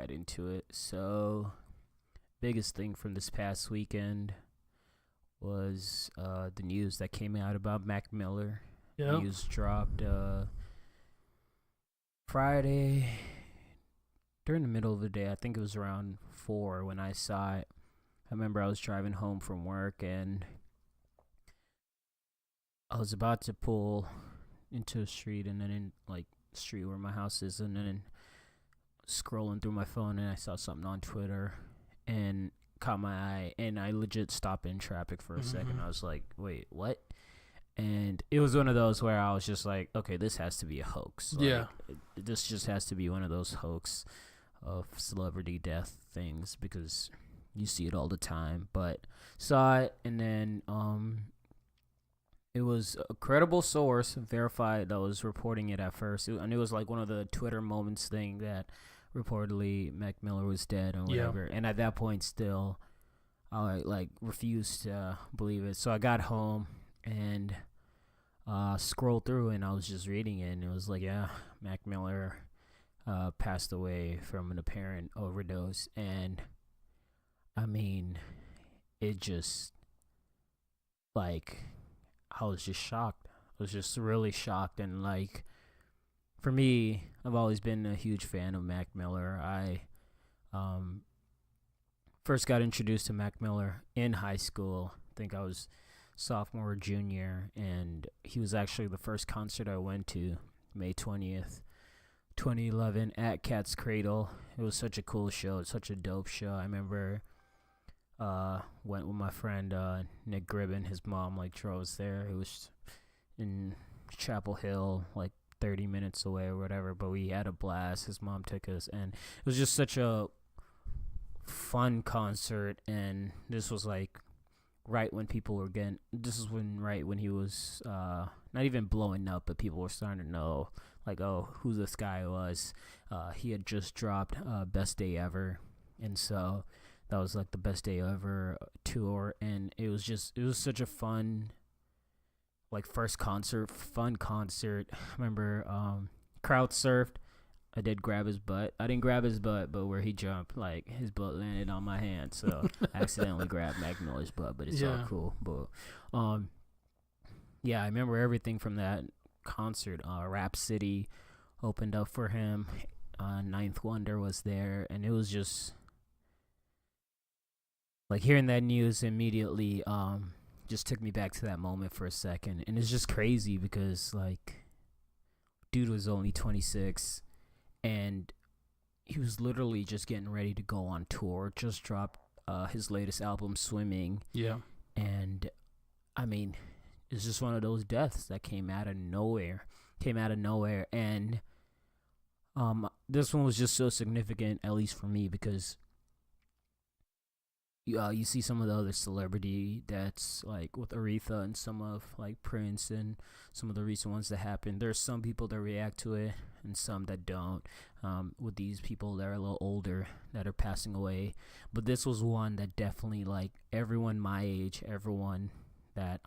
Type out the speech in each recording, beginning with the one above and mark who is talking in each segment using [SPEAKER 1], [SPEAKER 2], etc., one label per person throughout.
[SPEAKER 1] right into it. So, biggest thing from this past weekend was the news that came out about Mac Miller.
[SPEAKER 2] Yep.
[SPEAKER 1] News dropped Friday during the middle of the day. I think it was around 4 when I saw it. I remember I was driving home from work and I was about to pull into a street and then in like street where my house is, and then scrolling through my phone and I saw something on Twitter and caught my eye, and I legit stopped in traffic for a second. I was like, wait, what? And it was one of those where I was just like, okay, this has to be a hoax. Like,
[SPEAKER 2] Yeah.
[SPEAKER 1] this just has to be one of those hoax of celebrity death things, because you see it all the time. But saw it, and then it was a credible source, verified, that was reporting it at first. And it was like one of the Twitter moments thing that reportedly Mac Miller was dead or whatever. Yeah. And at that point, still, I like refused to believe it. So I got home and scrolled through, and I was just reading it, and it was like, yeah, Mac Miller passed away from an apparent overdose. And I mean, it just, like, I was just shocked. I was just really shocked. And like, for me, I've always been a huge fan of Mac Miller. I first got introduced to Mac Miller in high school. I think I was sophomore or junior, and he was actually the first concert I went to, May 20th, 2011, at Cat's Cradle. It was such a cool show, such a dope show. I remember went with my friend Nick Gribben. His mom like drove us there. It was in Chapel Hill, like 30 minutes away or whatever, but we had a blast. His mom took us, and it was just such a fun concert. And this was like right when people were getting, right when he was not even blowing up, but people were starting to know, like, oh, who this guy was. He had just dropped Best Day Ever, and so that was like the Best Day Ever tour, and it was such a fun, like, first fun concert. I remember crowd surfed. I did grab his butt. I didn't grab his butt, but where he jumped, like, his butt landed on my hand, so I accidentally grabbed Mac Miller's butt, but it's all cool. But yeah, I remember everything from that concert. Rap City opened up for him. Ninth Wonder was there, and it was just, like, hearing that news immediately just took me back to that moment for a second. And it's just crazy because, like, dude was only 26, and he was literally just getting ready to go on tour. Just dropped his latest album, Swimming.
[SPEAKER 2] Yeah.
[SPEAKER 1] And, I mean, it's just one of those deaths that came out of nowhere. And this one was just so significant, at least for me, because you see some of the other celebrity deaths, like with Aretha and some of, like, Prince and some of the recent ones that happened. There's some people that react to it and some that don't. With these people that are a little older that are passing away, but this was one that definitely, like, everyone my age, everyone that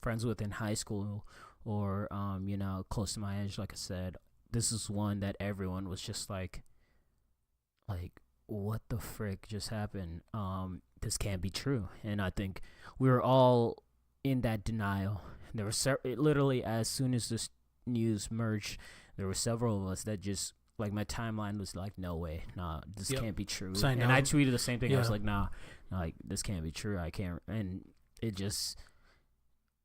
[SPEAKER 1] friends with in high school or close to my age, like I said, this is one that everyone was just like what the frick just happened? This can't be true. And I think we were all in that denial. There were literally, as soon as this news merged, there were several of us that just, like, my timeline was like, no way, nah, this can't be true. And I tweeted the same thing. Yeah. I was like, nah, like, this can't be true. I can't. And it just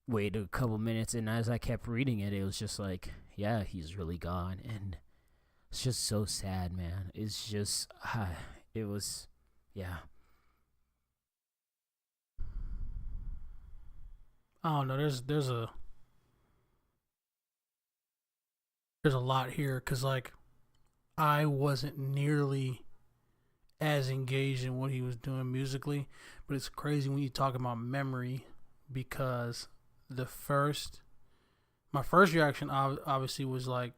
[SPEAKER 1] waited a couple minutes, and as I kept reading it, it was just like, yeah, he's really gone. And it's just so sad, man. It's just, it was, yeah.
[SPEAKER 2] I don't know. There's a lot here, because, like, I wasn't nearly as engaged in what he was doing musically, but it's crazy when you talk about memory, because my first reaction obviously was like,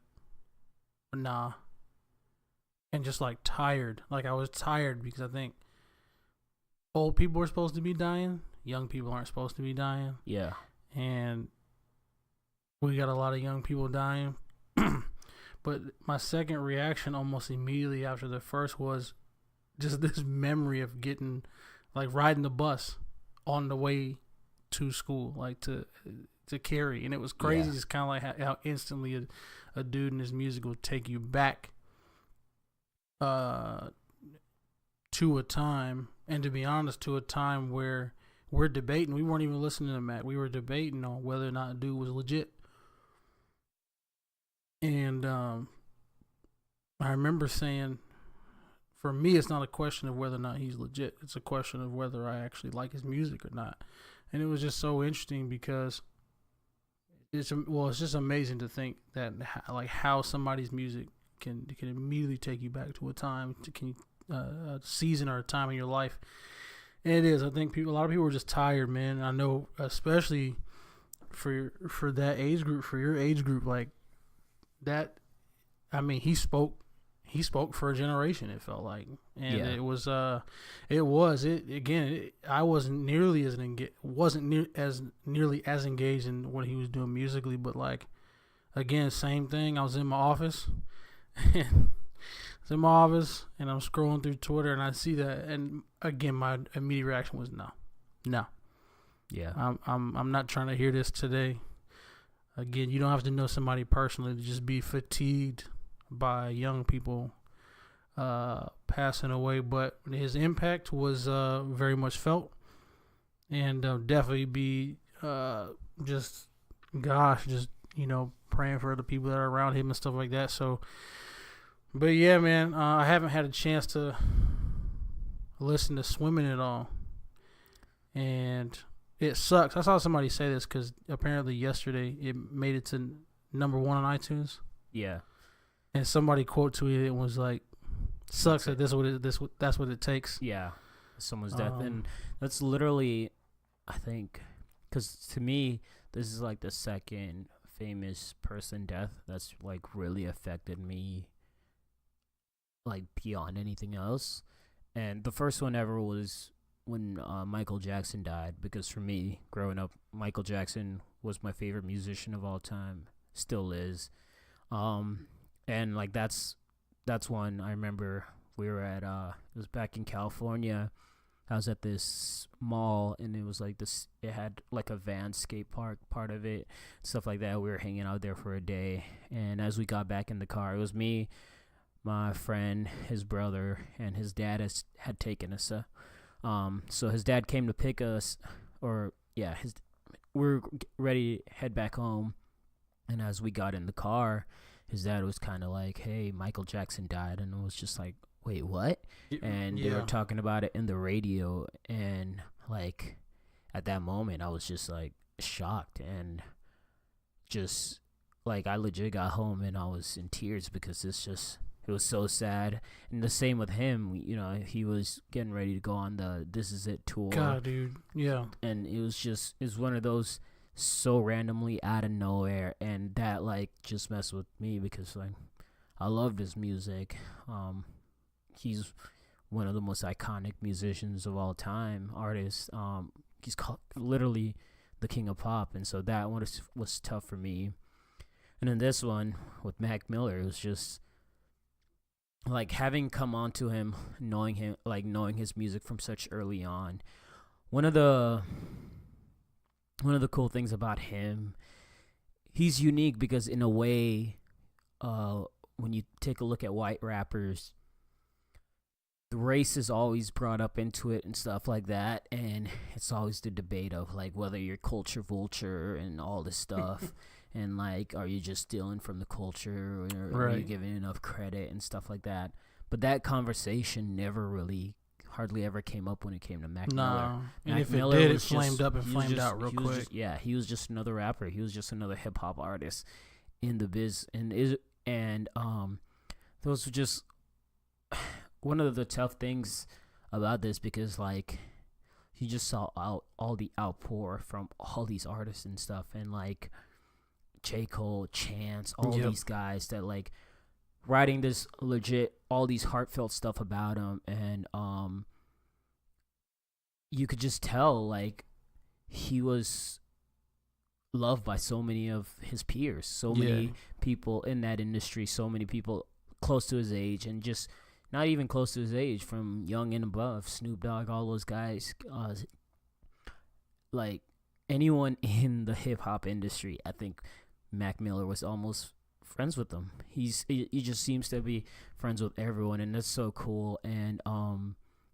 [SPEAKER 2] nah, and just, like, tired. Like, I was tired because I think old people are supposed to be dying, young people aren't supposed to be dying.
[SPEAKER 1] Yeah.
[SPEAKER 2] And we got a lot of young people dying. But my second reaction almost immediately after the first was, just this memory of getting, like, riding the bus on the way to school, like to carry, and it was crazy.
[SPEAKER 1] Yeah.
[SPEAKER 2] Just kind of like how instantly a dude in his music will take you back to a time, and to be honest, to a time where we're debating. We weren't even listening to Matt. We were debating on whether or not a dude was legit. And I remember saying, for me, it's not a question of whether or not he's legit. It's a question of whether I actually like his music or not. And it was just so interesting because it's just amazing to think that, like, how somebody's music can immediately take you back to a time, a season or a time in your life. And it is. I think a lot of people are just tired, man. I know, especially for that age group, for your age group, like that. I mean, he spoke for a generation. It felt like, and I wasn't nearly as engaged in what he was doing musically, but like, again, same thing. I was in my office, and I'm scrolling through Twitter, and I see that, and again, my immediate reaction was no.
[SPEAKER 1] Yeah.
[SPEAKER 2] I'm not trying to hear this today. Again, you don't have to know somebody personally to just be fatigued by young people passing away, but his impact was very much felt, and definitely be just praying for the people that are around him and stuff like that. So, but yeah, man, I haven't had a chance to listen to Swimming at all, and it sucks. I saw somebody say this because apparently yesterday it made it to #1 on iTunes.
[SPEAKER 1] Yeah.
[SPEAKER 2] And somebody quote tweeted it and was like, "Sucks that that's what it takes."
[SPEAKER 1] Yeah, someone's death, and that's literally, I think, because to me, this is like the second famous person death that's like really affected me, like beyond anything else. And the first one ever was when Michael Jackson died, because for me, growing up, Michael Jackson was my favorite musician of all time, still is. And like that's one I remember. We were at it was back in California. I was at this mall, and it was like this. It had like a van skate park part of it, stuff like that. We were hanging out there for a day, and as we got back in the car, it was me, my friend, his brother, and his dad had taken us. So his dad came to pick us, we're ready to head back home, and as we got in the car, his dad was kind of like, "Hey, Michael Jackson died," and it was just like, "Wait, what?" And they were talking about it in the radio, and like at that moment, I was just like shocked, and just like I legit got home and I was in tears because it was so sad. And the same with him, he was getting ready to go on the This Is It tour.
[SPEAKER 2] God, dude, yeah.
[SPEAKER 1] And it was one of those so randomly out of nowhere, and that like just messed with me because like I loved his music. He's one of the most iconic musicians of all time, artists. He's literally the king of pop, and so that one was tough for me. And then this one with Mac Miller, it was just like having come onto him, knowing his music from such early on. One of the cool things about him, he's unique because in a way, when you take a look at white rappers, the race is always brought up into it and stuff like that, and it's always the debate of like whether you're culture vulture and all this stuff. And like, are you just stealing from the culture, or are you giving enough credit and stuff like that? But that conversation hardly ever came up when it came to Mac Miller.
[SPEAKER 2] And
[SPEAKER 1] Mac
[SPEAKER 2] if
[SPEAKER 1] Miller
[SPEAKER 2] it did, it flamed up and flamed out real quick.
[SPEAKER 1] He was just another rapper. He was just another hip hop artist in the biz, and those were just one of the tough things about this, because like you just saw all the outpour from all these artists and stuff, and like J. Cole, Chance, all these guys that like writing this legit, all these heartfelt stuff about him, and you could just tell like he was loved by so many of his peers, so many people in that industry, so many people close to his age, and just not even close to his age, from Young and above, Snoop Dogg, all those guys, like anyone in the hip hop industry, I think Mac Miller was almost friends with them. He just seems to be friends with everyone, and that's so cool. And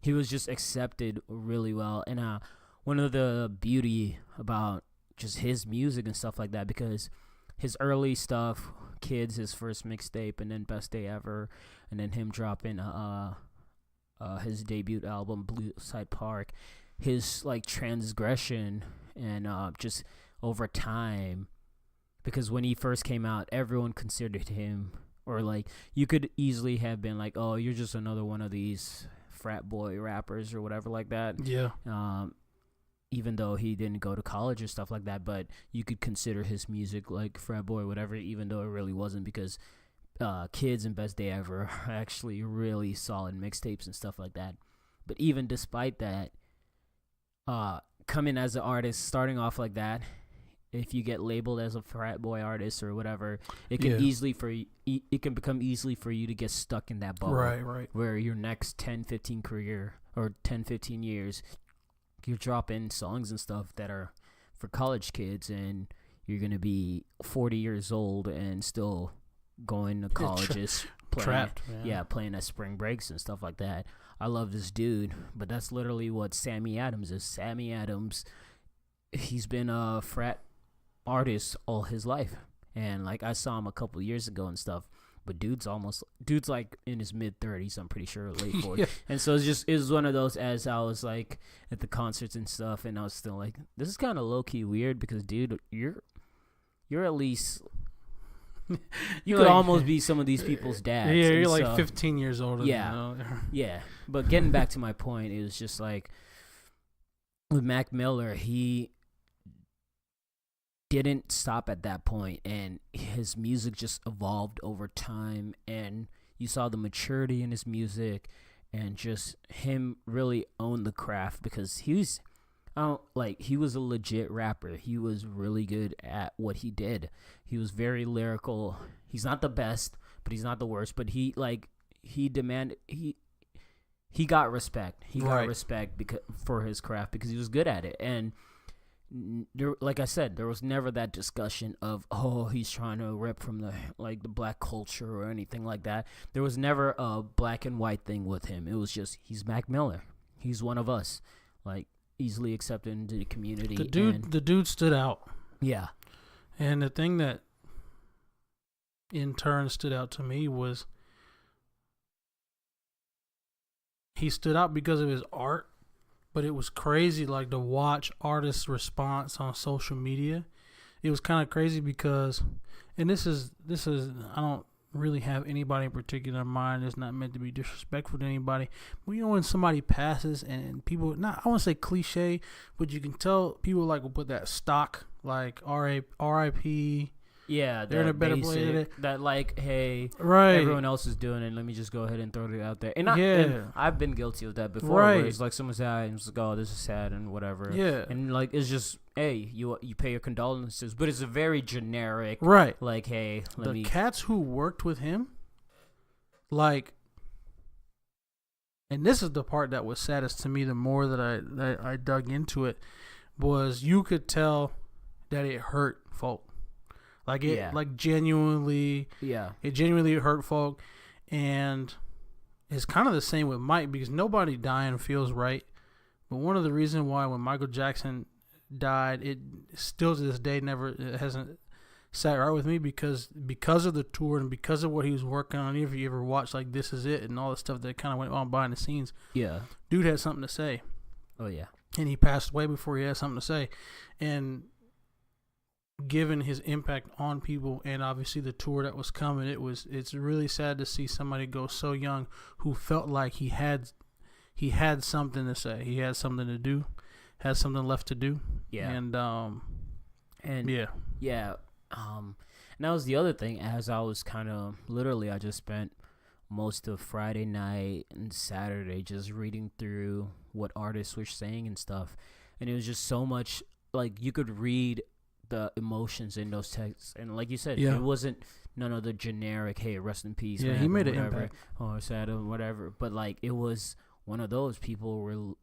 [SPEAKER 1] he was just accepted really well. And one of the beauty about just his music and stuff like that, because his early stuff, Kids, his first mixtape, and then Best Day Ever, and then him dropping his debut album Blue Side Park, his like transgression and just over time, because when he first came out, everyone considered him, or like you could easily have been like, oh, you're just another one of these frat boy rappers or whatever like that.
[SPEAKER 2] Yeah.
[SPEAKER 1] Even though he didn't go to college or stuff like that, but you could consider his music like frat boy, whatever, even though it really wasn't, because Kids and Best Day Ever are actually really solid mixtapes and stuff like that. But even despite that, coming as an artist, starting off like that, if you get labeled as a frat boy artist or whatever, it can it can become easily for you to get stuck in that bubble.
[SPEAKER 2] Right.
[SPEAKER 1] Where your next 10, 15 career or 10, 15 years, you're dropping songs and stuff that are for college kids, and you're going to be 40 years old and still going to colleges, playing at spring breaks and stuff like that. I love this dude, but that's literally what Sammy Adams is. Sammy Adams, he's been a frat artist all his life, and like I saw him a couple years ago and stuff, but dude's like in his mid-30s, I'm pretty sure, late 40s. Yeah. And so it was one of those, as I was like at the concerts and stuff, and I was still like, this is kind of low-key weird, because dude, you're at least you could like, almost be some of these people's dads.
[SPEAKER 2] Yeah, you're like 15 years older.
[SPEAKER 1] Yeah, yeah. But getting back to my point, it was just like with Mac Miller, he didn't stop at that point, and his music just evolved over time, and you saw the maturity in his music, and just him really own the craft, because he was a legit rapper. He was really good at what he did. He was very lyrical. He's not the best, but he's not the worst, but he got respect. He got respect for his craft, because he was good at it. And there, like I said, there was never that discussion of, oh, he's trying to rip from the black culture or anything like that. There was never a black and white thing with him. It was just, he's Mac Miller. He's one of us, like easily accepted into the community.
[SPEAKER 2] The dude stood out.
[SPEAKER 1] Yeah.
[SPEAKER 2] And the thing that in turn stood out to me was he stood out because of his art. But it was crazy, like, to watch artists' response on social media. It was kind of crazy because, and this is, I don't really have anybody in particular in mind. It's not meant to be disrespectful to anybody. But you know, when somebody passes and people, not, I won't say cliche, but you can tell people like will put that stock, like R.I.P.
[SPEAKER 1] Yeah,
[SPEAKER 2] they're in a better place.
[SPEAKER 1] That like, hey,
[SPEAKER 2] right,
[SPEAKER 1] everyone else is doing it. Let me just go ahead and throw it out there. And I've been guilty of that before. Where it's like someone's sad and it's like, oh, this is sad and whatever.
[SPEAKER 2] Yeah,
[SPEAKER 1] and like it's just, hey, you pay your condolences, but it's a very generic.
[SPEAKER 2] Right.
[SPEAKER 1] Like, hey,
[SPEAKER 2] the cats who worked with him, like, and this is the part that was saddest to me. The more that I dug into it, was you could tell that it hurt folk. Like like genuinely, it genuinely hurt folk, and it's kind of the same with Mike, because nobody dying feels right. But one of the reasons why when Michael Jackson died, it still to this day it hasn't sat right with me, because of the tour and because of what he was working on. If you ever watched like This Is It and all the stuff that kind of went on behind the scenes, dude had something to say.
[SPEAKER 1] Oh yeah,
[SPEAKER 2] and he passed away before he had something to say, and given his impact on people and obviously the tour that was coming, it's really sad to see somebody go so young who felt like he had something to say, he had something to do, had something left to do. And that
[SPEAKER 1] was the other thing. As I was kind of literally, I just spent most of Friday night and Saturday just reading through what artists were saying and stuff, and it was just so much, like, you could read the emotions in those texts. And like you said,
[SPEAKER 2] Yeah.
[SPEAKER 1] it wasn't none of the generic, hey, rest in peace,
[SPEAKER 2] Yeah,
[SPEAKER 1] man,
[SPEAKER 2] he made
[SPEAKER 1] or
[SPEAKER 2] an
[SPEAKER 1] whatever,
[SPEAKER 2] impact.
[SPEAKER 1] or sad or whatever. But like it was one of those people were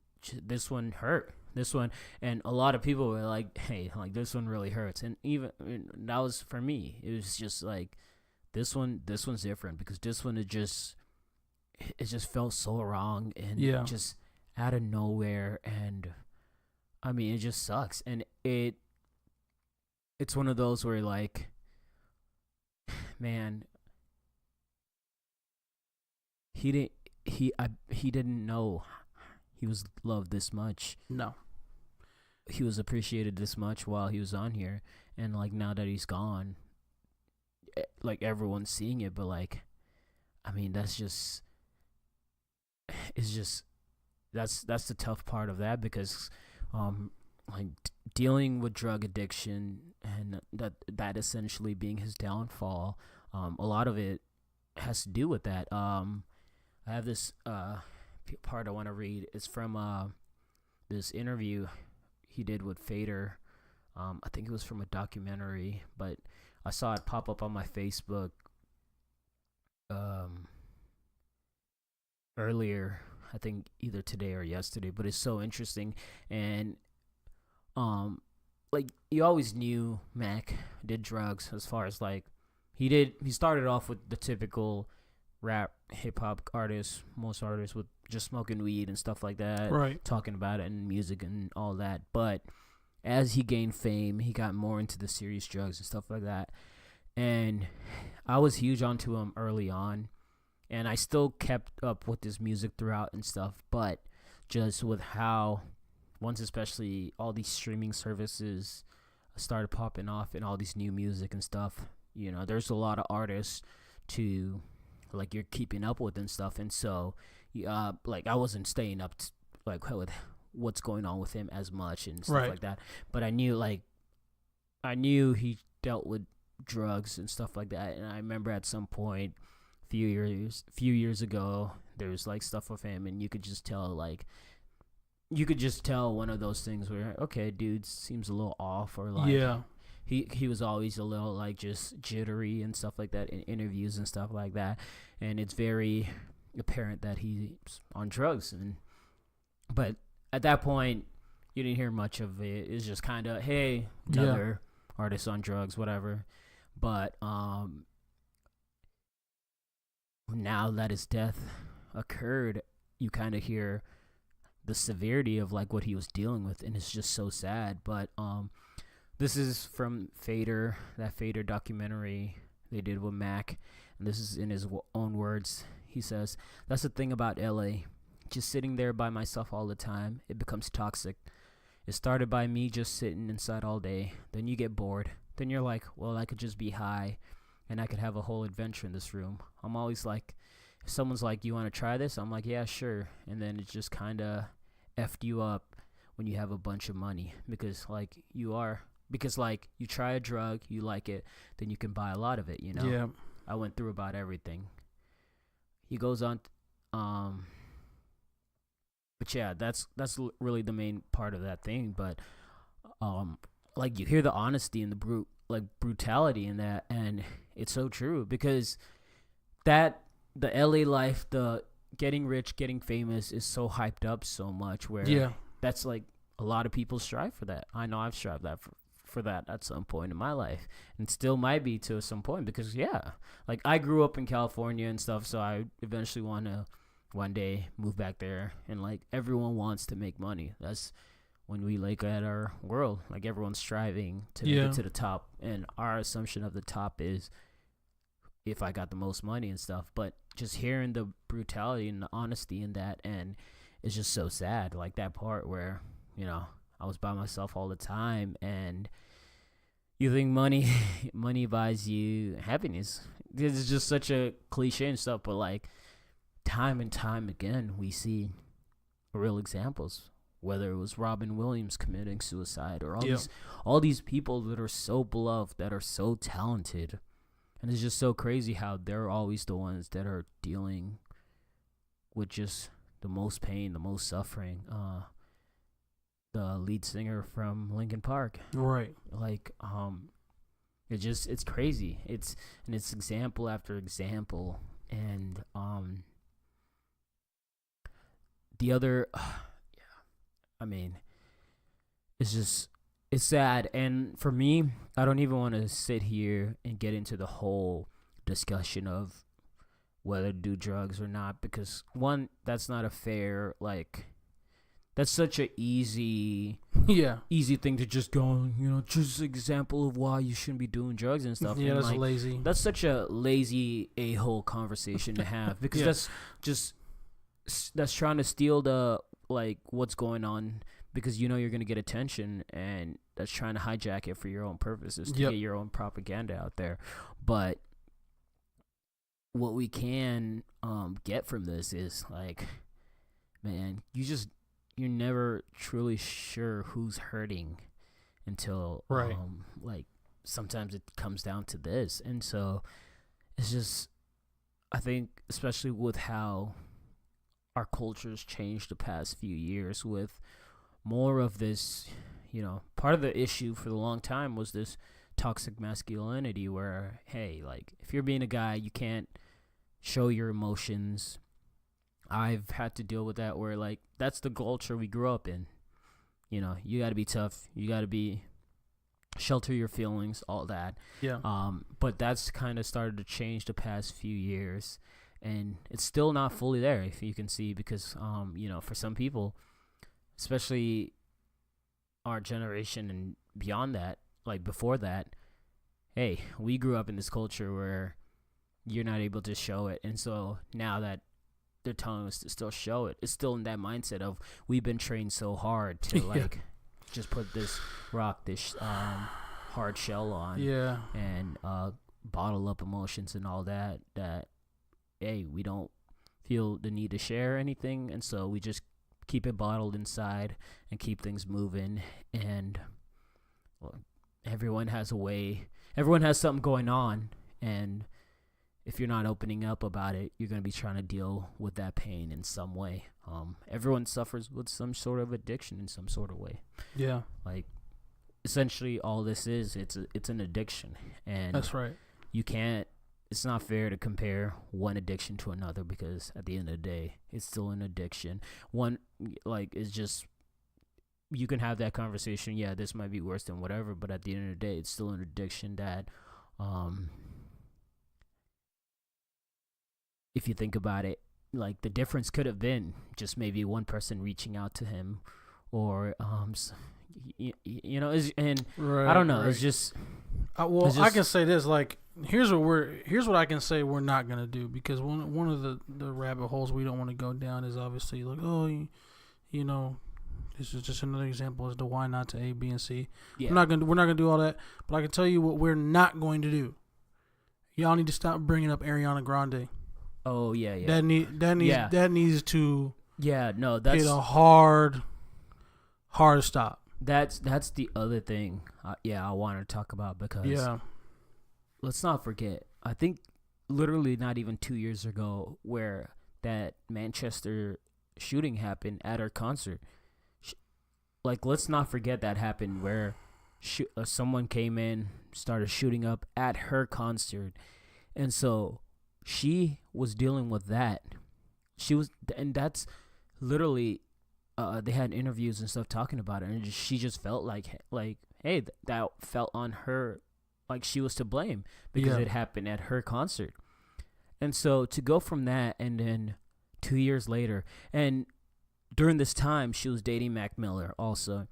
[SPEAKER 1] this one hurt. This one, and a lot of people were like, "Hey, like this one really hurts." And even that was for me. It was just like this one's different because this one it just felt so wrong and
[SPEAKER 2] Yeah.
[SPEAKER 1] just out of nowhere. And I mean, it just sucks. And it's one of those where like, man, he didn't he didn't know he was loved this much.
[SPEAKER 2] No.
[SPEAKER 1] He was appreciated this much while he was on here, and like now that he's gone, like everyone's seeing it. But like, I mean, that's just it's just that's the tough part of that because like dealing with drug addiction and that essentially being his downfall, a lot of it has to do with that. I have this part I want to read. It's from this interview he did with Fader. I think it was from a documentary, but I saw it pop up on my Facebook earlier. I think either today or yesterday, but it's so interesting. And like you always knew Mac did drugs as far as like he started off with the typical rap hip hop artists, most artists with just smoking weed and stuff like that,
[SPEAKER 2] Right.
[SPEAKER 1] talking about it and music and all that. But as he gained fame, he got more into the serious drugs and stuff like that. And I was huge onto him early on, and I still kept up with his music throughout and stuff. But just with how once especially all these streaming services started popping off and all these new music and stuff, there's a lot of artists to like you're keeping up with and stuff. And so like I wasn't staying up like with what's going on with him as much and stuff
[SPEAKER 2] Right.
[SPEAKER 1] like that, but I knew he dealt with drugs and stuff like that. And I remember at some point few years ago there was like stuff with him, and you could just tell one of those things where, okay, dude seems a little off, or like
[SPEAKER 2] Yeah.
[SPEAKER 1] he was always a little like just jittery and stuff like that in interviews and stuff like that. And it's very apparent that he's on drugs. But at that point you didn't hear much of it. It's just kind of, hey, another artist on drugs, whatever. But now that his death occurred, you kind of hear the severity of like what he was dealing with, and it's just so sad. But this is from Fader, that Fader documentary they did with Mac, and this is in his own words. He says, "That's the thing about LA. Just sitting there by myself all the time, it becomes toxic. It started by me just sitting inside all day. Then you get bored. Then you're like, well, I could just be high, and I could have a whole adventure in this room. I'm always like, if someone's like, you want to try this? I'm like, yeah, sure. And then it just kind of effed you up when you have a bunch of money, because like you try a drug, you like it, then you can buy a lot of it,
[SPEAKER 2] Yeah.
[SPEAKER 1] I went through about everything." He goes on, but yeah, that's really the main part of that thing. But like you hear the honesty and the brutality in that, and it's so true, because the LA life, the getting rich, getting famous is so hyped up so much, where that's like a lot of people strive for that. I know I've strived for that at some point in my life, and still might be to some point, because like I grew up in California and stuff, so I eventually want to one day move back there. And like everyone wants to make money. That's when we look at our world, like everyone's striving to make it to the top, and our assumption of the top is if I got the most money and stuff. But just hearing the brutality and the honesty in that, and it's just so sad, like that part where I was by myself all the time, and you think money buys you happiness. This is just such a cliche and stuff, but like time and time again we see real examples, whether it was Robin Williams committing suicide, or all these people that are so beloved, that are so talented. And it's just so crazy how they're always the ones that are dealing with just the most pain, the most suffering. the lead singer from Linkin Park.
[SPEAKER 2] Right.
[SPEAKER 1] Like, it's crazy. It's example after example, and the other, I mean, it's sad. And for me, I don't even want to sit here and get into the whole discussion of whether to do drugs or not, because one, that's not a fair, like, that's such a easy thing to just go, just an example of why you shouldn't be doing drugs and stuff.
[SPEAKER 2] Yeah,
[SPEAKER 1] and
[SPEAKER 2] that's
[SPEAKER 1] like,
[SPEAKER 2] lazy.
[SPEAKER 1] That's such a lazy a-hole conversation to have, because that's trying to steal the, like, what's going on, because you're going to get attention, and that's trying to hijack it for your own purposes, to get your own propaganda out there. But what we can get from this is, like, man, you're never truly sure who's hurting until like, sometimes it comes down to this. And so it's just, I think, especially with how our culture's changed the past few years, with more of this, part of the issue for the long time was this toxic masculinity where, hey, like, if you're being a guy, you can't show your emotions. I've had to deal with that, where, like, that's the culture we grew up in. You got to be tough. You got to be shelter your feelings, all that.
[SPEAKER 2] Yeah.
[SPEAKER 1] But that's kind of started to change the past few years, and it's still not fully there, if you can see, because for some people, especially our generation and beyond that, like before that, hey, we grew up in this culture where you're not able to show it, and so now that they're telling us to still show it, it's still in that mindset of, we've been trained so hard to like just put this hard shell on, and bottle up emotions and all that, hey, we don't feel the need to share anything, and so we just keep it bottled inside and keep things moving. And everyone has something going on, and if you're not opening up about it, you're going to be trying to deal with that pain in some way. Everyone suffers with some sort of addiction in some sort of way. Yeah. Like, essentially all this is, it's an addiction. And
[SPEAKER 2] that's right.
[SPEAKER 1] It's not fair to compare one addiction to another, because at the end of the day, it's still an addiction. One, like, is just, you can have that conversation, yeah, this might be worse than whatever, but at the end of the day, it's still an addiction that, if you think about it, like, the difference could have been just maybe one person reaching out to him, or right, I don't know. Right. It's just
[SPEAKER 2] I can say this, like, here's what I can say we're not gonna do, because one of the rabbit holes we don't want to go down is obviously like, this is just another example as to why not to A, B, and C. Yeah. We're not gonna do all that, but I can tell you what we're not going to do. Y'all need to stop bringing up Ariana Grande.
[SPEAKER 1] Oh yeah.
[SPEAKER 2] That needs to
[SPEAKER 1] that's
[SPEAKER 2] get a hard stop.
[SPEAKER 1] That's the other thing. I want to talk about, because let's not forget. I think literally not even 2 years ago, where that Manchester shooting happened at her concert. Like, let's not forget that happened, where someone came in, started shooting up at her concert, and so she was dealing with that. And that's literally, they had interviews and stuff talking about it, and she just felt like, hey, that felt on her, like she was to blame, because it happened at her concert. And so to go from that, and then 2 years later, and during this time, she was dating Mac Miller also.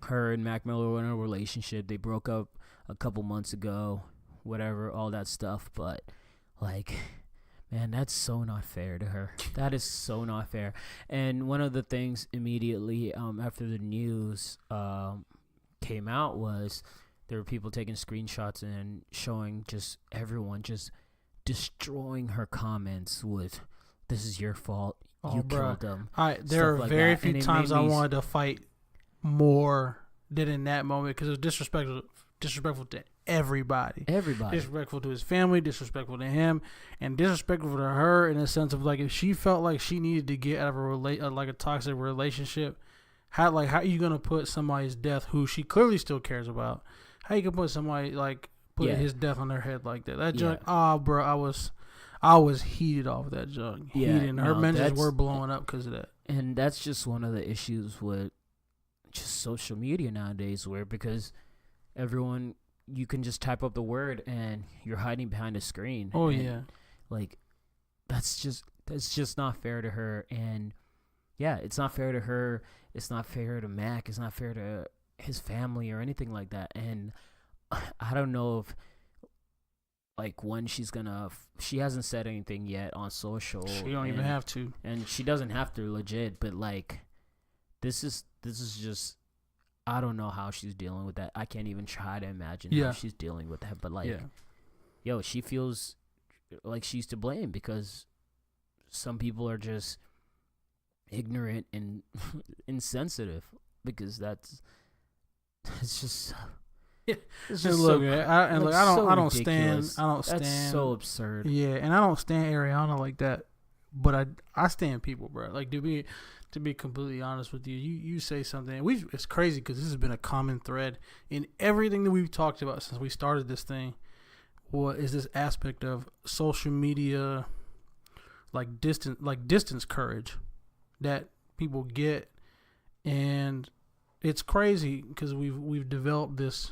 [SPEAKER 1] Her and Mac Miller were in a relationship. They broke up a couple months ago, whatever, all that stuff. But, like, man, that's so not fair to her. That is so not fair. And one of the things immediately after the news came out was there were people taking screenshots and showing just everyone just destroying her comments with, "This is your fault. You killed them."
[SPEAKER 2] There are very few times I wanted to fight more than in that moment, because it was disrespectful to everybody. Disrespectful to his family, disrespectful to him, and disrespectful to her, in a sense of, like, if she felt like she needed to get out of a toxic relationship, how are you gonna put somebody's death who she clearly still cares about? How you can put somebody put his death on their head like that? That junk, bro, I was heated off that junk.
[SPEAKER 1] Yeah,
[SPEAKER 2] heated. Her mentions were blowing up because of that.
[SPEAKER 1] And that's just one of the issues with just social media nowadays, where because everyone, you can just type up the word and you're hiding behind a screen.
[SPEAKER 2] Oh,
[SPEAKER 1] and,
[SPEAKER 2] yeah.
[SPEAKER 1] Like, that's just not fair to her. And yeah, it's not fair to her. It's not fair to Mac. It's not fair to his family or anything like that. And I don't know if, like, when she's gonna. She hasn't said anything yet on social.
[SPEAKER 2] She don't even have to,
[SPEAKER 1] and she doesn't have to, legit. But like, this is just. I don't know how she's dealing with that. I can't even try to imagine how she's dealing with that. But like, yo, she feels like she's to blame because some people are just ignorant and insensitive, because it's just. It's just
[SPEAKER 2] look,
[SPEAKER 1] so,
[SPEAKER 2] I don't
[SPEAKER 1] ridiculous.
[SPEAKER 2] stand.
[SPEAKER 1] That's so absurd.
[SPEAKER 2] Yeah, and I don't stand Ariana like that, but I stand people, bro. Like, to be completely honest with you, you say something. It's crazy because this has been a common thread in everything that we've talked about since we started this thing. What is this aspect of social media, like distance courage, that people get, and it's crazy because we've developed this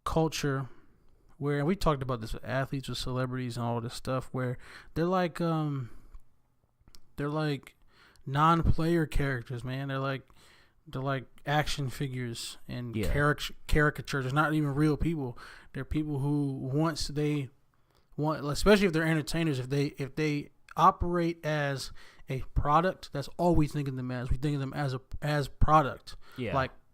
[SPEAKER 2] culture where we talked about this with athletes, with celebrities, and all this stuff, where they're like non-player characters, man. They're like action figures and caricatures. They're not even real people. They're people who especially if they're entertainers, if they operate as a product, that's all we think of them as. We think of them as product,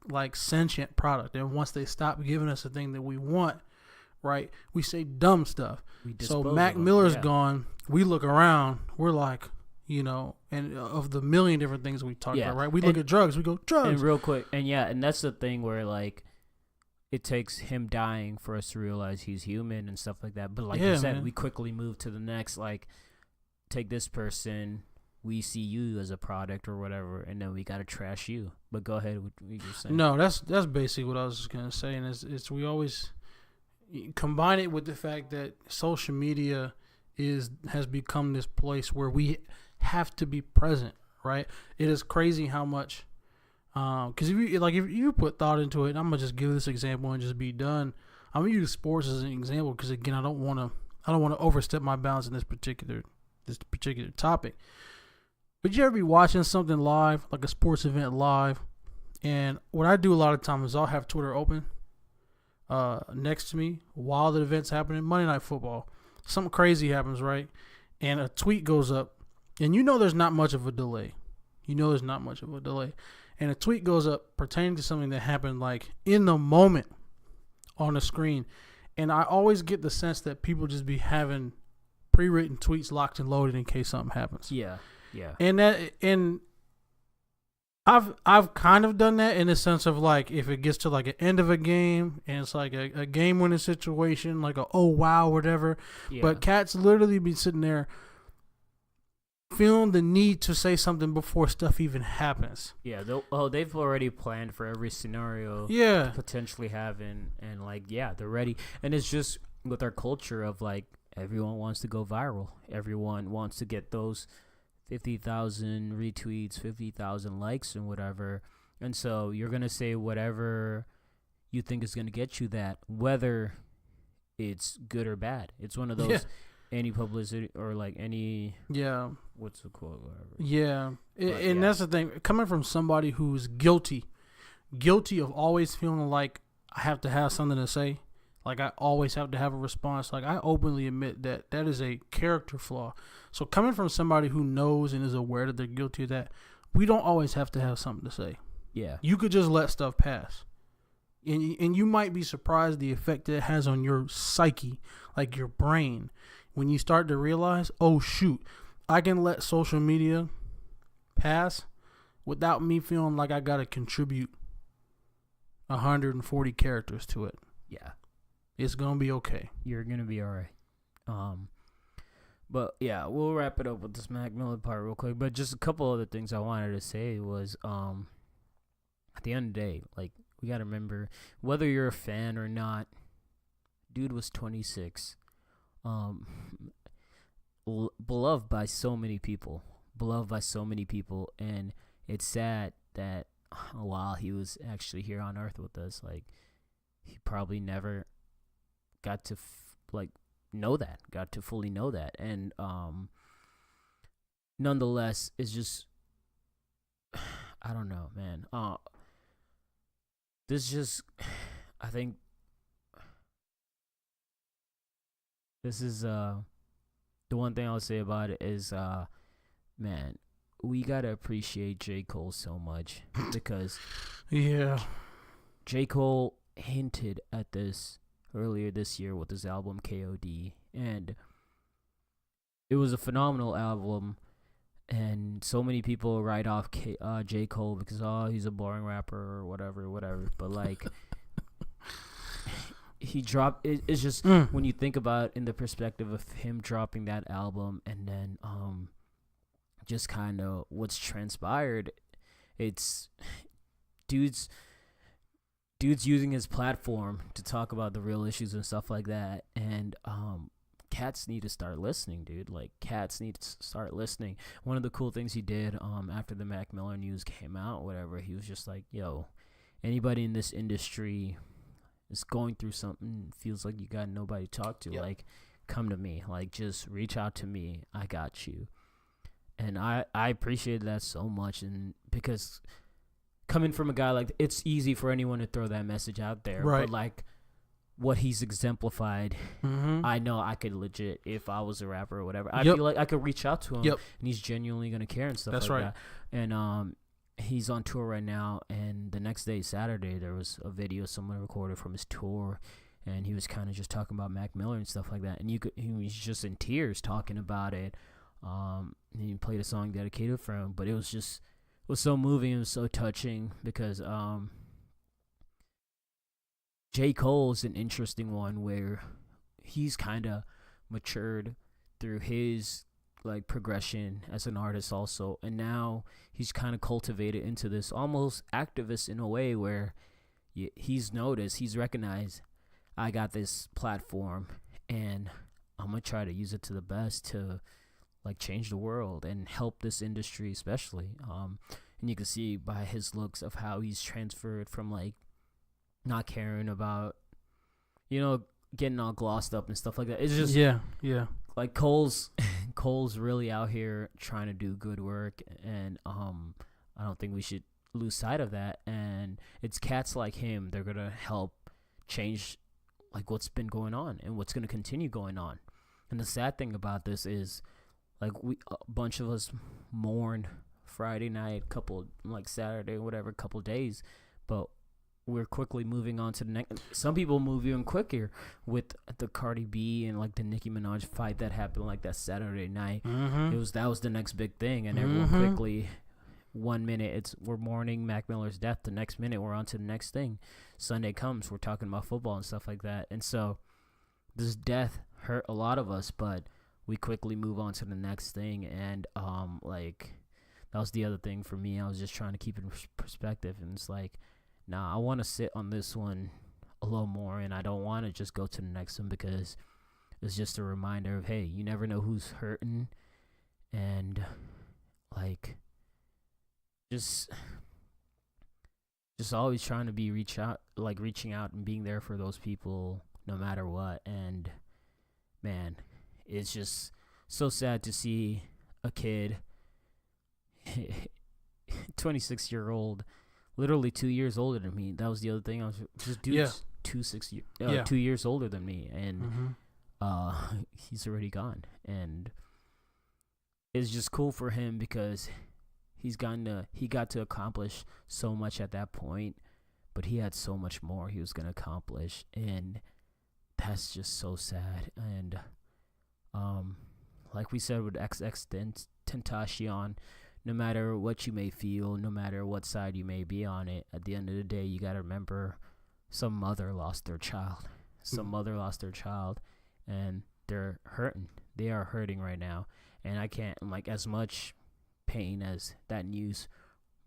[SPEAKER 2] like sentient product. And once they stop giving us the thing that we want, right, we say dumb stuff. So Mac Miller's gone. We look around. We're like, and of the million different things we talked about, right? We look at drugs. We go, drugs.
[SPEAKER 1] And real quick, and that's the thing where, like, it takes him dying for us to realize he's human and stuff like that. But like you said, we quickly move to the next, like, take this person, we see you as a product or whatever, and then we gotta trash you. But go ahead with what you're saying.
[SPEAKER 2] No, that's basically what I was just gonna say, and it's we always combine it with the fact that social media has become this place where we have to be present, right? It is crazy how much, because if you put thought into it, I'm gonna just give this example and just be done. I'm gonna use sports as an example because, again, I don't want to overstep my bounds in this particular topic. But you ever be watching something live, like a sports event live, and what I do a lot of times is I'll have Twitter open next to me while the event's happening. Monday Night Football, something crazy happens, right? And a tweet goes up, and there's not much of a delay. And a tweet goes up pertaining to something that happened, like, in the moment on the screen. And I always get the sense that people just be having pre-written tweets locked and loaded in case something happens.
[SPEAKER 1] Yeah.
[SPEAKER 2] And I've kind of done that in the sense of, like, if it gets to, like, an end of a game and it's like a game-winning situation, like a oh wow whatever. Yeah. But cats literally be sitting there feeling the need to say something before stuff even happens.
[SPEAKER 1] Yeah, they've already planned for every scenario.
[SPEAKER 2] Yeah,
[SPEAKER 1] to potentially have, and like, they're ready. And it's just with our culture of, like, everyone wants to go viral. Everyone wants to get those 50,000 retweets, 50,000 likes, and whatever. And so you're gonna say whatever you think is gonna get you that, whether it's good or bad. It's one of those. Yeah. Any publicity or, like, any what's the quote, whatever. And that's the thing, coming from somebody who's guilty of always feeling like I have to have something to say, like I always have to have a response. Like, I openly admit that is a character flaw. So coming from somebody who knows and is aware that they're guilty of that, we don't always have to have something to say. Yeah, you could just let stuff pass, and you might be surprised the effect that it has on your psyche, like your brain. When you start to realize, oh, shoot, I can let social media pass without me feeling like I got to contribute 140 characters to it. Yeah. It's going to be okay. You're going to be all right. But, yeah, we'll wrap it up with this Mac Miller part real quick. But just a couple other things I wanted to say was at the end of the day, like, we gotta remember, whether you're a fan or not, dude was 26, um, beloved by so many people, and it's sad that while he was actually here on Earth with us, like, he probably never got to got to fully know that, and nonetheless, it's just, I don't know, man. This just, I think this is the one thing I'll say about it is, man, we gotta appreciate J. Cole so much because
[SPEAKER 2] Yeah.
[SPEAKER 1] J. Cole hinted at this earlier this year with his album KOD, and it was a phenomenal album. And so many people write off J. Cole because, he's a boring rapper or whatever. But, like, he dropped it. It's just when you think about it in the perspective of him dropping that album, and then just kind of what's transpired, it's dudes using his platform to talk about the real issues and stuff like that, and cats need to start listening, dude. Like, cats need to start listening. One of the cool things he did after the Mac Miller news came out, whatever, he was just like, yo, anybody in this industry is going through something, feels like you got nobody to talk to, like, come to me. Like, just reach out to me. I got you. And I appreciated that so much, and because coming from a guy like, it's easy for anyone to throw that message out there,
[SPEAKER 2] right?
[SPEAKER 1] But, like, what he's exemplified, I know I could legit, if I was a rapper or whatever, I feel like I could reach out to him, and he's genuinely gonna care and stuff. That's like right. That. And he's on tour right now, and the next day, Saturday, there was a video someone recorded from his tour, and he was kind of just talking about Mac Miller and stuff like that, and he was just in tears talking about it. And he played a song dedicated for him, but it was so moving, it was so touching, because J. Cole's an interesting one where he's kind of matured through his, like, progression as an artist also, and now he's kind of cultivated into this almost activist in a way where he's noticed, he's recognized, I got this platform and I'm gonna try to use it to the best to, like, change the world and help this industry especially. And you can see by his looks of how he's transferred from, like, not caring about, getting all glossed up and stuff like that. It's just like Cole's really out here trying to do good work, and I don't think we should lose sight of that. And it's cats like him, they're gonna help change, like, what's been going on and what's gonna continue going on. And the sad thing about this is, like, a bunch of us mourn Friday night, Saturday, whatever, couple days, but we're quickly moving on to the next. Some people move even quicker with the Cardi B and, like, the Nicki Minaj fight that happened, like, that Saturday night. That was the next big thing, and everyone quickly, 1 minute we're mourning Mac Miller's death, the next minute we're on to the next thing. Sunday comes, we're talking about football and stuff like that, and so this death hurt a lot of us, but we quickly move on to the next thing. And like, that was the other thing for me. I was just trying to keep it in perspective, and it's like, nah, I want to sit on this one a little more, and I don't want to just go to the next one, because it's just a reminder of, hey, you never know who's hurting, and, like, just always trying to be reaching out and being there for those people no matter what. And, man, it's just so sad to see a kid, 26-year-old, literally 2 years older than me. That was the other thing. I was just, dude's 2 years older than me, and he's already gone. And it's just cool for him because he got to accomplish so much at that point, but he had so much more he was gonna accomplish, and that's just so sad. And like we said with Tentacion, no matter what you may feel, no matter what side you may be on it, at the end of the day, you got to remember some mother lost their child. And they're hurting. They are hurting right now. And I can't, like, as much pain as that news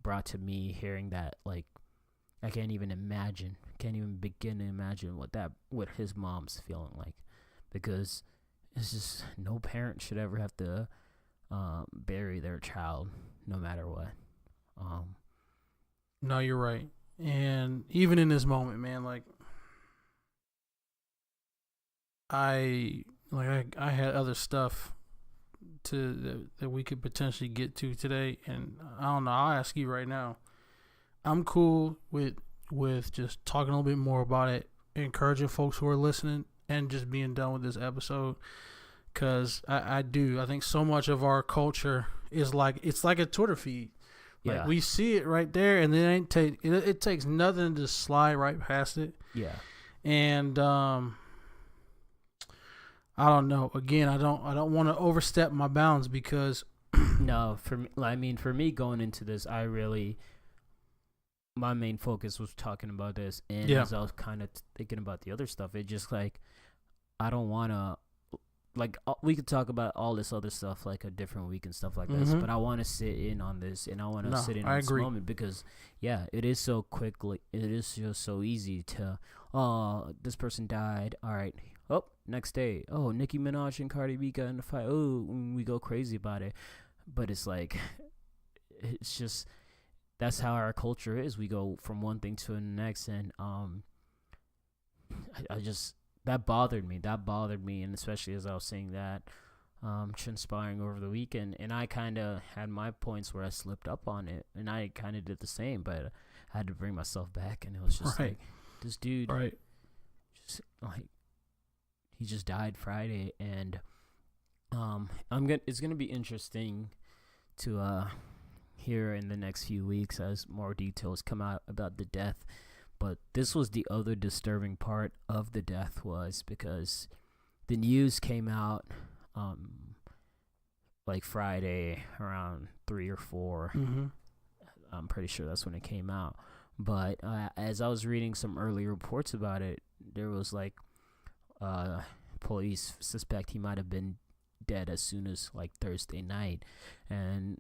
[SPEAKER 1] brought to me, hearing that, like, I can't even imagine. Can't even begin to imagine what his mom's feeling like, because it's just no parent should ever have to bury their child, no matter what.
[SPEAKER 2] No, you're right. And even in this moment, man, like I had other stuff that we could potentially get to today, and I don't know. I'll ask you right now. I'm cool with just talking a little bit more about it, encouraging folks who are listening, and just being done with this episode. Because I think so much of our culture is it's like a Twitter feed. Like we see it right there, and it takes nothing to slide right past it.
[SPEAKER 1] Yeah.
[SPEAKER 2] And I don't know. Again, I don't want to overstep my bounds because
[SPEAKER 1] no, for me going into this, my main focus was talking about this, and as I was kind of thinking about the other stuff, it just like I don't want to. Like, we could talk about all this other stuff like a different week and stuff like this, but I want to sit in on this, and I want to sit in on this moment because, it is so quickly. It is just so easy to, this person died. All right. Oh, next day. Oh, Nicki Minaj and Cardi B got in a fight. Oh, we go crazy about it. But it's like, it's just, that's how our culture is. We go from one thing to the next, and I just... That bothered me, and especially as I was saying that, transpiring over the weekend, and I kind of had my points where I slipped up on it, and I kind of did the same, but I had to bring myself back, and it was just like, this dude, just like, he just died Friday, and it's gonna be interesting to hear in the next few weeks as more details come out about the death. But this was the other disturbing part of the death, was because the news came out like Friday around 3 or 4.
[SPEAKER 2] Mm-hmm.
[SPEAKER 1] I'm pretty sure that's when it came out. But as I was reading some early reports about it, there was like police suspect he might have been dead as soon as like Thursday night. And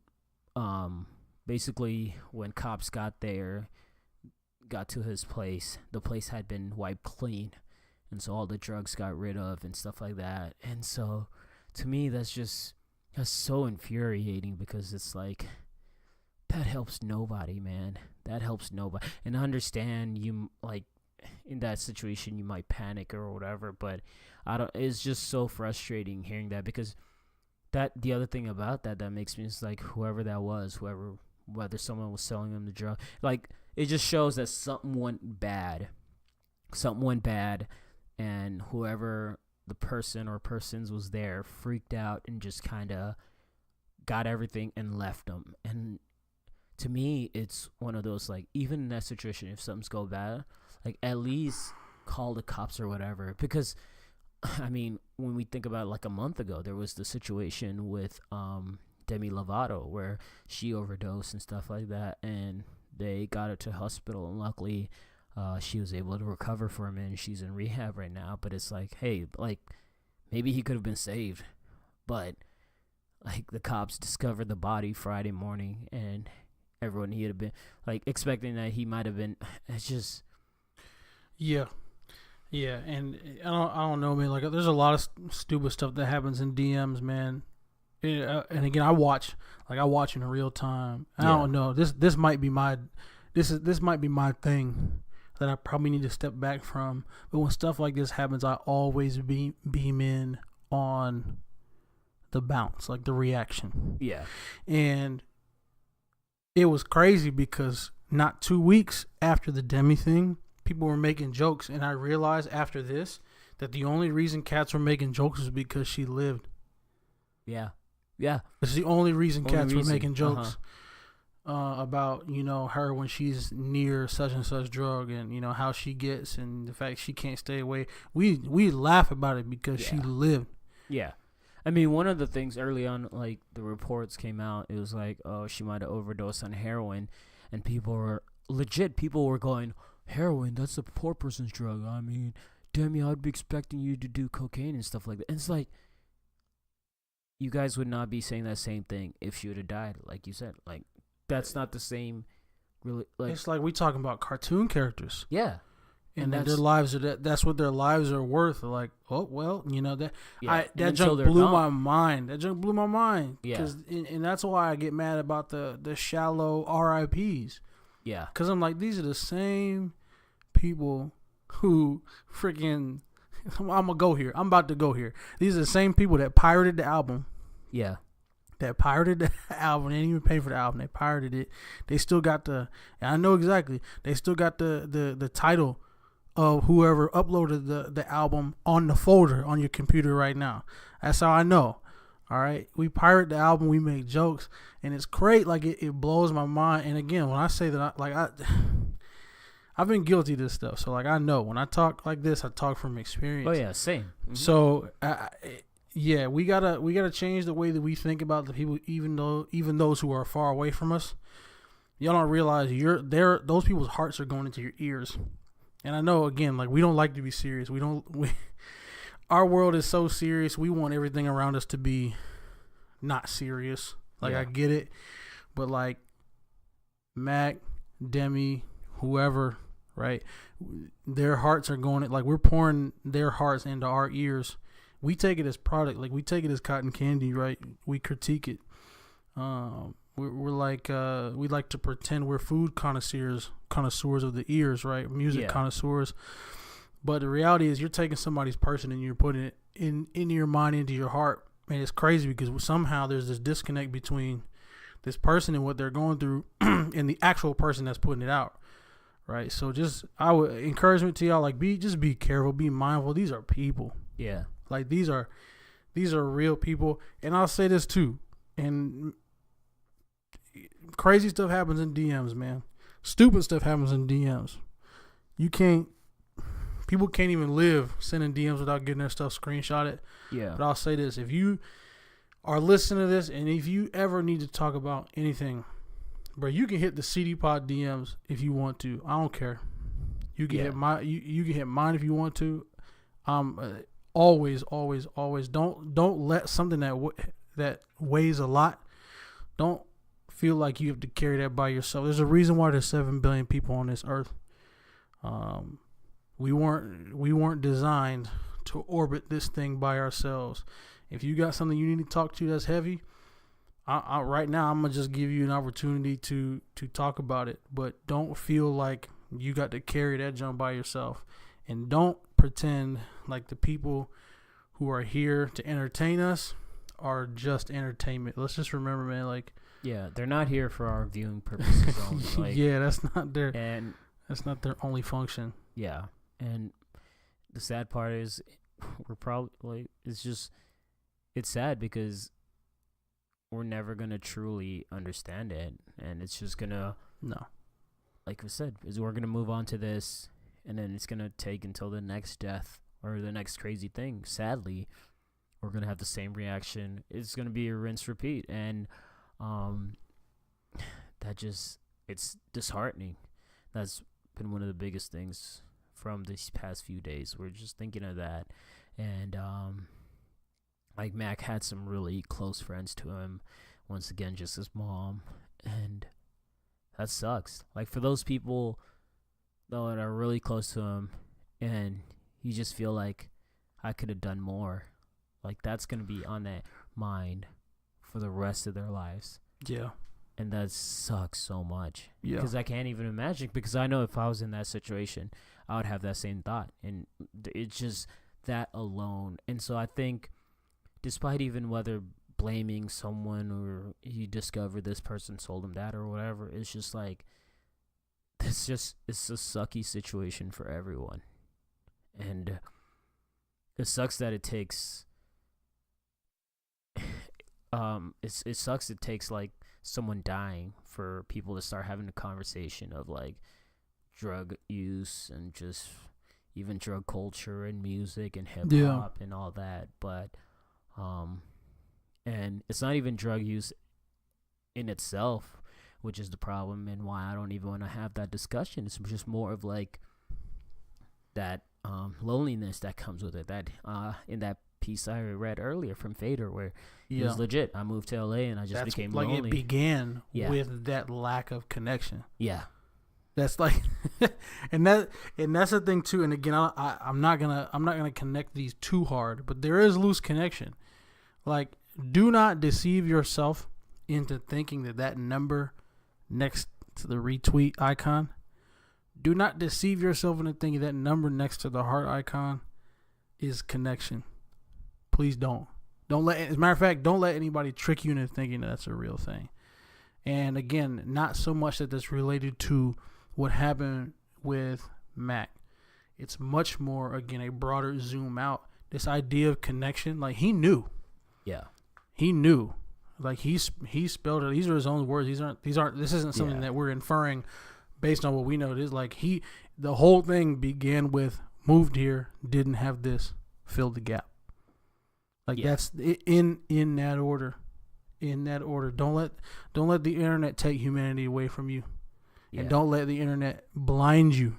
[SPEAKER 1] basically when cops got to his place, the place had been wiped clean, and so all the drugs got rid of and stuff like that. And so to me, that's so infuriating, because it's like, that helps nobody, man. That helps nobody. And I understand you, like, in that situation you might panic or whatever, but it's just so frustrating hearing that, because the other thing about that makes me is like, whoever that was, whether someone was selling them the drug, like, it just shows that something went bad, and whoever the person or persons was there freaked out and just kind of got everything and left them. And to me, it's one of those, like, even in that situation, if something's go bad, like, at least call the cops or whatever. Because, I mean, when we think about, like, a month ago, there was the situation with Demi Lovato where she overdosed and stuff like that, and they got her to hospital, and luckily she was able to recover from it, and she's in rehab right now. But it's like, hey, like, maybe he could have been saved, but like, the cops discovered the body Friday morning, and everyone he had been like expecting that he might have been. It's just,
[SPEAKER 2] yeah. And I don't know, man. Like, there's a lot of stupid stuff that happens in DMs, man. And again, I watch in real time. I don't know. This might be my thing that I probably need to step back from. But when stuff like this happens, I always beam in on the bounce, like the reaction.
[SPEAKER 1] Yeah.
[SPEAKER 2] And it was crazy because not 2 weeks after the Demi thing, people were making jokes, and I realized after this that the only reason cats were making jokes was because she lived.
[SPEAKER 1] Yeah.
[SPEAKER 2] It's the only reason cats were making jokes about, her when she's near such and such drug, and how she gets, and the fact she can't stay away. We laugh about it because she lived.
[SPEAKER 1] Yeah. I mean, one of the things early on, like, the reports came out, it was like, oh, she might have overdosed on heroin, and people were going, heroin, that's a poor person's drug. I mean, Demi, I'd be expecting you to do cocaine and stuff like that. And it's like, you guys would not be saying that same thing if she would have died, like you said. Like, that's not the same really like.
[SPEAKER 2] It's like we talking about cartoon characters.
[SPEAKER 1] Yeah,
[SPEAKER 2] And then their lives are that's what their lives are worth. Like, oh well, that junk blew my mind. That junk blew my mind.
[SPEAKER 1] Yeah,
[SPEAKER 2] and that's why I get mad about the shallow RIPS.
[SPEAKER 1] Yeah,
[SPEAKER 2] because I'm like, these are the same people who freaking. I'm gonna go here. I'm about to go here. These are the same people that pirated the album.
[SPEAKER 1] Yeah.
[SPEAKER 2] That pirated the album. They didn't even pay for the album. They pirated it. They still got and I know exactly. They still got the title of whoever uploaded the album on the folder on your computer right now. That's how I know. All right, we pirate the album, we make jokes, and it's great. Like it blows my mind. And again, when I say that, I've been guilty of this stuff, so like I know when I talk like this, I talk from experience.
[SPEAKER 1] Oh yeah, same. Mm-hmm.
[SPEAKER 2] So yeah, we gotta change the way that we think about the people, even those who are far away from us. Y'all don't realize those people's hearts are going into your ears. And I know, again, like we don't like to be serious. Our world is so serious. We want everything around us to be not serious. Like, yeah. I get it. But like Mac, Demi, whoever, right? Their hearts are going, like we're pouring their hearts into our ears. We take it as product. Like we take it as cotton candy, right? We critique it. We're like we like to pretend we're food connoisseurs of the ears, right? Music connoisseurs. But the reality is, you're taking somebody's person and you're putting it into your mind, into your heart, and it's crazy because somehow there's this disconnect between this person and what they're going through, and the actual person that's putting it out, right? So I would encouragement to y'all, like be careful, be mindful. These are people.
[SPEAKER 1] Yeah.
[SPEAKER 2] Like these are real people, and I'll say this too, and crazy stuff happens in DMs, man. Stupid stuff happens in DMs. People can't even live sending DMs without getting their stuff screenshotted.
[SPEAKER 1] Yeah.
[SPEAKER 2] But I'll say this: if you are listening to this, and if you ever need to talk about anything, bro, you can hit the CD Pod DMs if you want to. I don't care. You can hit you can hit mine if you want to. Always don't let something that weighs a lot. Don't feel like you have to carry that by yourself. There's a reason why there's 7 billion people on this earth. We weren't designed to orbit this thing by ourselves. If you got something you need to talk to that's heavy, I right now I'm gonna just give you an opportunity to talk about it. But don't feel like you got to carry that junk by yourself, and don't pretend like the people who are here to entertain us are just entertainment. Let's just remember, man, like,
[SPEAKER 1] yeah, they're not here for our viewing purposes only. Like,
[SPEAKER 2] yeah, that's not their only function.
[SPEAKER 1] Yeah, and the sad part is we're probably it's sad because we're never gonna truly understand it, and it's just gonna, like we said, is we're gonna move on to this, and then it's gonna take until the next death or the next crazy thing. Sadly, we're gonna have the same reaction. It's gonna be a rinse repeat, and it's disheartening. That's been one of the biggest things from these past few days. We're just thinking of that, and like Mac had some really close friends to him. Once again, just his mom, and that sucks. Like for those people though that are really close to him, and you just feel like I could have done more. Like that's gonna be on that mind for the rest of their lives.
[SPEAKER 2] Yeah.
[SPEAKER 1] And that sucks so much.
[SPEAKER 2] Yeah.
[SPEAKER 1] Because I can't even imagine. Because I know if I was in that situation, I would have that same thought. And it's just that alone. And so I think, despite even whether blaming someone or you discover this person told him that or whatever, it's just like, it's a sucky situation for everyone. And it sucks that it takes, it sucks it takes like someone dying for people to start having a conversation of like drug use and just even drug culture and music and hip hop and all that. But and it's not even drug use in itself, which is the problem and why I don't even want to have that discussion. It's just more of like that loneliness that comes with it, that in that piece I read earlier from Fader where he
[SPEAKER 2] Yeah.
[SPEAKER 1] was legit. I moved to LA and I just became
[SPEAKER 2] like
[SPEAKER 1] lonely.
[SPEAKER 2] it began
[SPEAKER 1] Yeah.
[SPEAKER 2] with that lack of connection.
[SPEAKER 1] Yeah.
[SPEAKER 2] That's like, and that's the thing too. And again, I'm not gonna connect these too hard, but there is loose connection. Like, do not deceive yourself into thinking that number next to the retweet icon. Do not deceive yourself into thinking that number next to the heart icon is connection. Please don't. Don't let. As a matter of fact, don't let anybody trick you into thinking that that's a real thing. And again, not so much that that's related to what happened with Mac. It's much more, again, a broader zoom out. This idea of connection, like he knew.
[SPEAKER 1] Yeah.
[SPEAKER 2] He knew. Like he spelled it. These are his own words. This isn't something that we're inferring based on what we know. It is like the whole thing began with moved here, didn't have this, filled the gap. Like that's in that order. In that order. Don't let the internet take humanity away from you. And don't let the internet blind you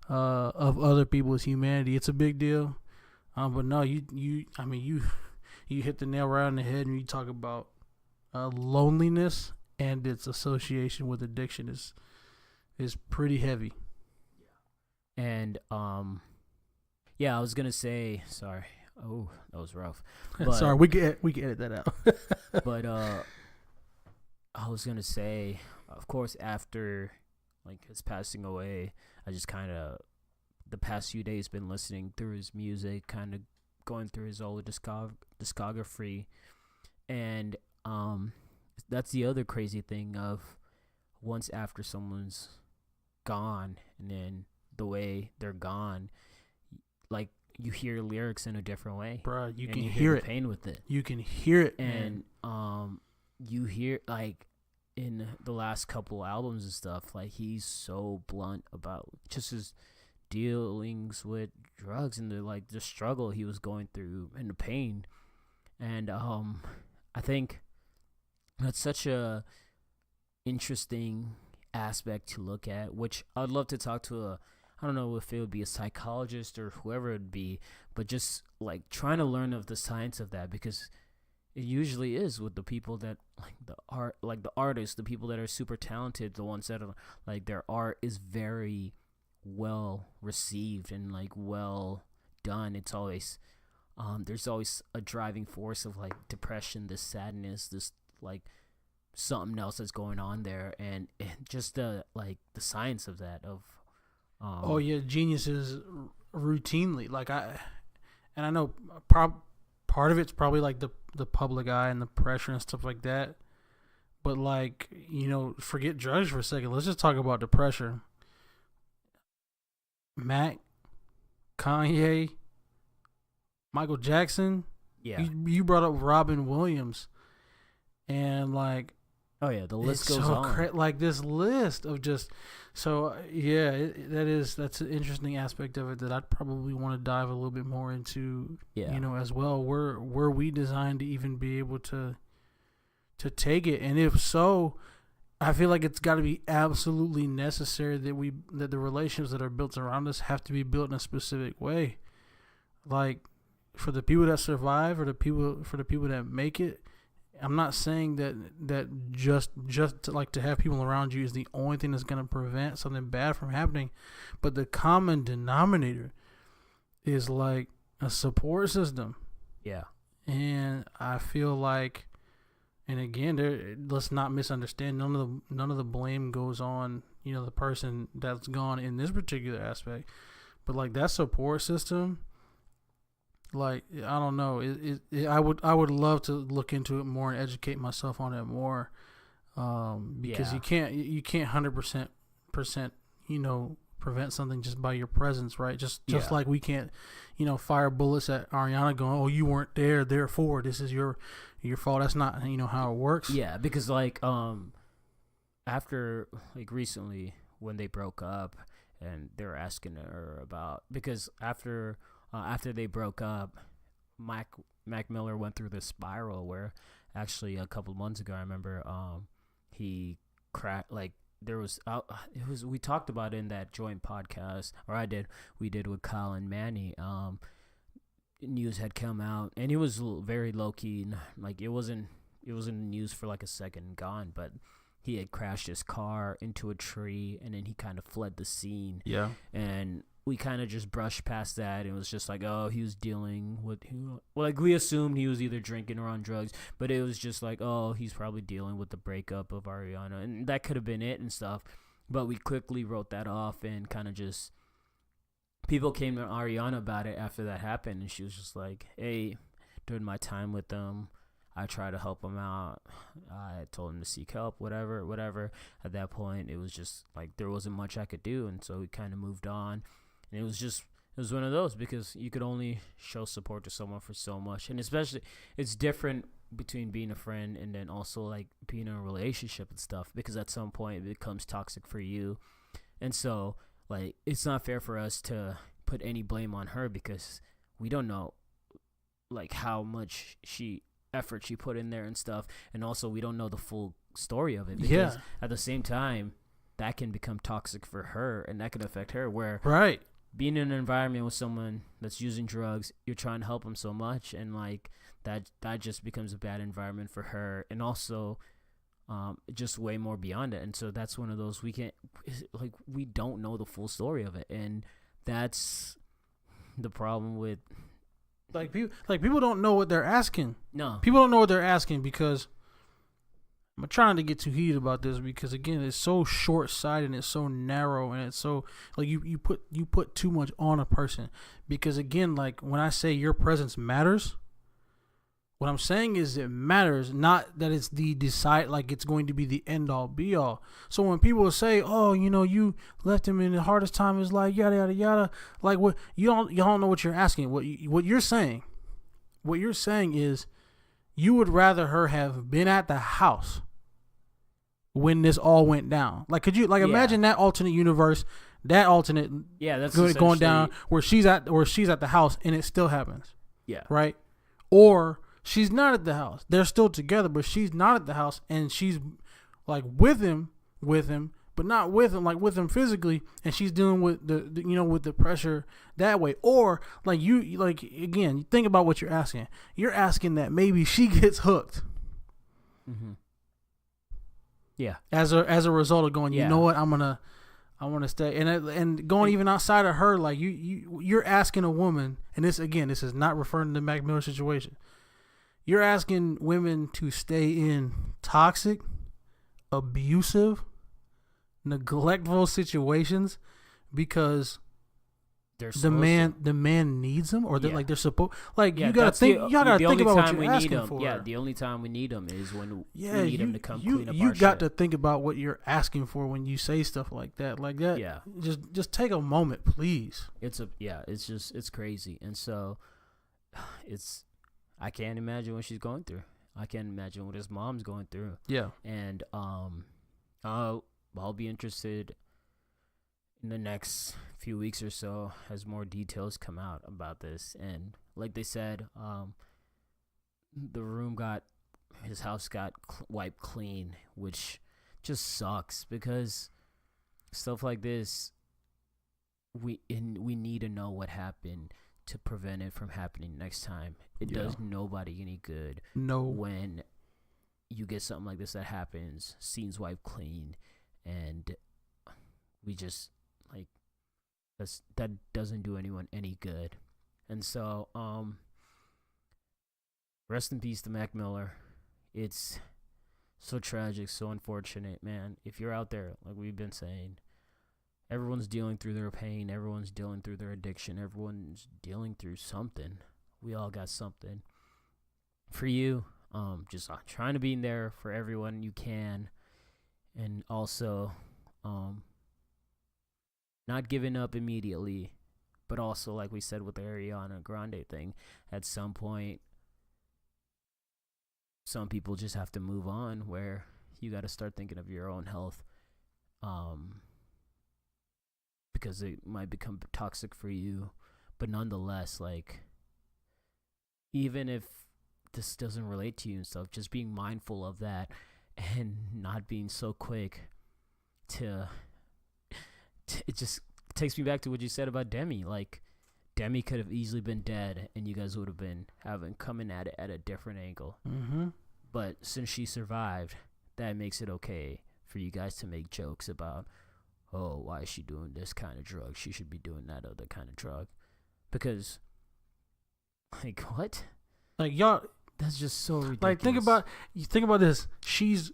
[SPEAKER 2] of other people's humanity. It's a big deal. But no, you hit the nail right on the head when you talk about loneliness and its association with addiction is pretty heavy.
[SPEAKER 1] And I was gonna say, sorry. Oh, that was rough. But,
[SPEAKER 2] sorry, we can edit that out.
[SPEAKER 1] But I was gonna say, of course, after like his passing away, I just kind of the past few days been listening through his music, kind of going through his old discography, and that's the other crazy thing of once after someone's gone, and then the way they're gone, like you hear lyrics in a different way,
[SPEAKER 2] bro. You can
[SPEAKER 1] hear
[SPEAKER 2] it.
[SPEAKER 1] Pain with it.
[SPEAKER 2] You can hear it,
[SPEAKER 1] and
[SPEAKER 2] man.
[SPEAKER 1] You hear like in the last couple albums and stuff, like he's so blunt about just his dealings with drugs and the struggle he was going through and the pain. And I think that's such a interesting aspect to look at, which I'd love to talk to I don't know if it would be a psychologist or whoever it would be, but just like trying to learn of the science of that, because it usually is with the people that like the artists, the people that are super talented, the ones that are like their art is very well received and like well done. It's always there's always a driving force of like depression, this sadness, this like something else that's going on there, and just the science of that of
[SPEAKER 2] geniuses routinely I know part of it's probably like the public eye and the pressure and stuff like that, but like, forget drugs for a second, let's just talk about the pressure. Mac, Kanye, Michael Jackson. You brought up Robin Williams, and like,
[SPEAKER 1] oh yeah, the list goes on.
[SPEAKER 2] Like this list of just that's an interesting aspect of it that I'd probably want to dive a little bit more into. As well. Were we designed to even be able to take it? And if so, I feel like it's got to be absolutely necessary that the relationships that are built around us have to be built in a specific way. Like for the people that survive, or for the people that make it. I'm not saying that just to have people around you is the only thing that's going to prevent something bad from happening, but the common denominator is like a support system.
[SPEAKER 1] Yeah.
[SPEAKER 2] And I feel like, and again, let's not misunderstand. None of the blame goes on the person that's gone in this particular aspect, but like that support system. Like, I don't know. I would love to look into it more and educate myself on it more, because you can't 100% prevent something just by your presence, right? Just like we can't fire bullets at Ariana going, oh, you weren't there, therefore this is your fault. That's not how it works.
[SPEAKER 1] Yeah, because like after like recently when they broke up and they were asking her about, because after they broke up, Mac Miller went through this spiral where actually a couple of months ago, I remember he cracked, like there was we talked about it in that joint podcast, or we did with Kyle and Manny. news had come out, and it was very low key. Like it wasn't in the news for like a second and gone, but he had crashed his car into a tree, and then he kind of fled the scene.
[SPEAKER 2] Yeah.
[SPEAKER 1] And we kind of just brushed past that. It was just like, oh, he was dealing with, like we assumed he was either drinking or on drugs, but it was just like, oh, he's probably dealing with the breakup of Ariana, and that could have been it and stuff. But we quickly wrote that off, and kind of just, people came to Ariana about it after that happened, and she was just like, hey, during my time with them, I tried to help him out. I told him to seek help, whatever. At that point, it was just like there wasn't much I could do, and so we kind of moved on. And it was one of those, because you could only show support to someone for so much, and especially it's different between being a friend and then also like being in a relationship and stuff, because at some point it becomes toxic for you, and so like it's not fair for us to put any blame on her, because we don't know like how much effort she put in there and stuff, and also we don't know the full story of it, because at the same time that can become toxic for her, and that can affect her, where
[SPEAKER 2] right,
[SPEAKER 1] being in an environment with someone that's using drugs, you're trying to help them so much, and like that just becomes a bad environment for her, and also just way more beyond it. And so that's one of those, we don't know the full story of it, and that's the problem with
[SPEAKER 2] people don't know what they're asking.
[SPEAKER 1] No.
[SPEAKER 2] People don't know what they're asking, because I'm trying to get too heated about this, because again, it's so short-sighted and it's so narrow, and it's so like you put too much on a person, because again, like when I say your presence matters, what I'm saying is it matters, not that it's like it's going to be the end all be all. So when people say, oh, you left him in the hardest time of his life, yada yada yada, like what y'all don't know what you're asking. What you're saying is you would rather her have been at the house when this all went down. Like, could you imagine that alternate universe, that's going down where she's at the house and it still happens.
[SPEAKER 1] Yeah.
[SPEAKER 2] Right? Or she's not at the house. They're still together, but she's not at the house, and she's like with him, but not with him, like with him physically, and she's dealing with the with the pressure that way. Or like again, you think about what you're asking. You're asking that maybe she gets hooked.
[SPEAKER 1] Mm-hmm. Yeah.
[SPEAKER 2] As a result of going, you know what, I want to stay, and going even outside of her, like you're asking a woman, and this is not referring to the Mac Miller situation. You're asking women to stay in toxic, abusive, neglectful situations because the man needs them, or they're supposed, like, you gotta think about what you're asking for.
[SPEAKER 1] Yeah, the only time we need them is when we need them to come clean up
[SPEAKER 2] you
[SPEAKER 1] our
[SPEAKER 2] got
[SPEAKER 1] shit.
[SPEAKER 2] to think about what you're asking for when you say stuff like that.
[SPEAKER 1] Yeah.
[SPEAKER 2] Just take a moment, please.
[SPEAKER 1] It's crazy, and so I can't imagine what she's going through. I can't imagine what his mom's going through.
[SPEAKER 2] Yeah.
[SPEAKER 1] And I'll be interested in the next few weeks or so as more details come out about this. And like they said, his house got wiped clean, which just sucks, because stuff like this, we need to know what happened to prevent it from happening next time. It does nobody any good.
[SPEAKER 2] No.
[SPEAKER 1] When you get something like this that happens, scenes wiped clean, and we just like that doesn't do anyone any good. And so rest in peace to Mac Miller. It's so tragic, so unfortunate, man. If you're out there, like we've been saying, everyone's dealing through their pain. Everyone's dealing through their addiction. Everyone's dealing through something. We all got something. For you, just trying to be in there for everyone you can, and also not giving up immediately, but also, like we said with the Ariana Grande thing, at some point, some people just have to move on, where you got to start thinking of your own health. Because it might become toxic for you, but nonetheless, like, even if this doesn't relate to you and stuff, just being mindful of that and not being so quick to it just takes me back to what you said about Demi. Like, Demi could have easily been dead, and you guys would have been coming at it at a different angle.
[SPEAKER 2] Mm-hmm.
[SPEAKER 1] But since she survived, that makes it okay for you guys to make jokes about, oh, why is she doing this kind of drug? She should be doing that other kind of drug. Because, like, what?
[SPEAKER 2] Like, y'all,
[SPEAKER 1] that's just so ridiculous.
[SPEAKER 2] like, think about this. She's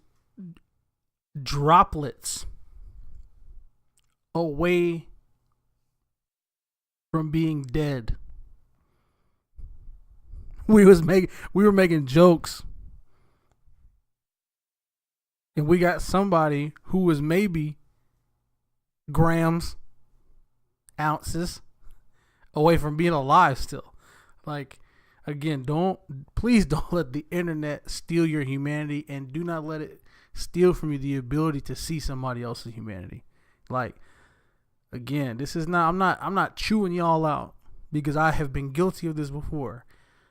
[SPEAKER 2] droplets away from being dead. We were making jokes, and we got somebody who was maybe grams, ounces away from being alive still. Like, again, please don't let the internet steal your humanity, and do not let it steal from you the ability to see somebody else's humanity. Like, again, this is not, I'm not chewing y'all out, because I have been guilty of this before.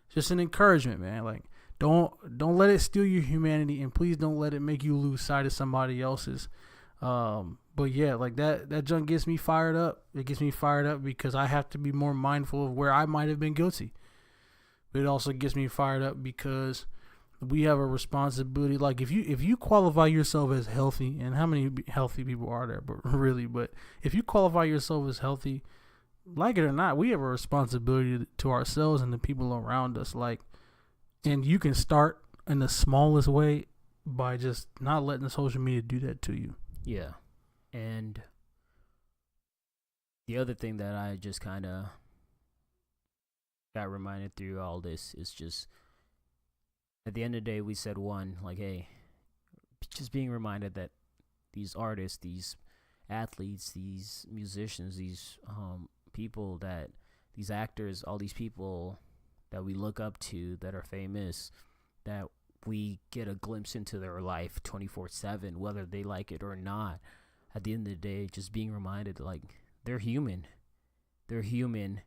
[SPEAKER 2] Just an encouragement, man. Like, don't let it steal your humanity, and please don't let it make you lose sight of somebody else's. But yeah, like that junk gets me fired up. It gets me fired up because I have to be more mindful of where I might have been guilty. But it also gets me fired up because we have a responsibility. Like, if you qualify yourself as healthy, and how many healthy people are there? But if you qualify yourself as healthy, like it or not, we have a responsibility to ourselves and the people around us. Like, and you can start in the smallest way by just not letting the social media do that to you.
[SPEAKER 1] Yeah. And the other thing that I just kind of got reminded through all this is just, at the end of the day, we said one, like, hey, just being reminded that these artists, these athletes, these musicians, these people that, these actors, all these people that we look up to that are famous, that we get a glimpse into their life 24/7, whether they like it or not. At the end of the day, just being reminded, like, they're human. They're human.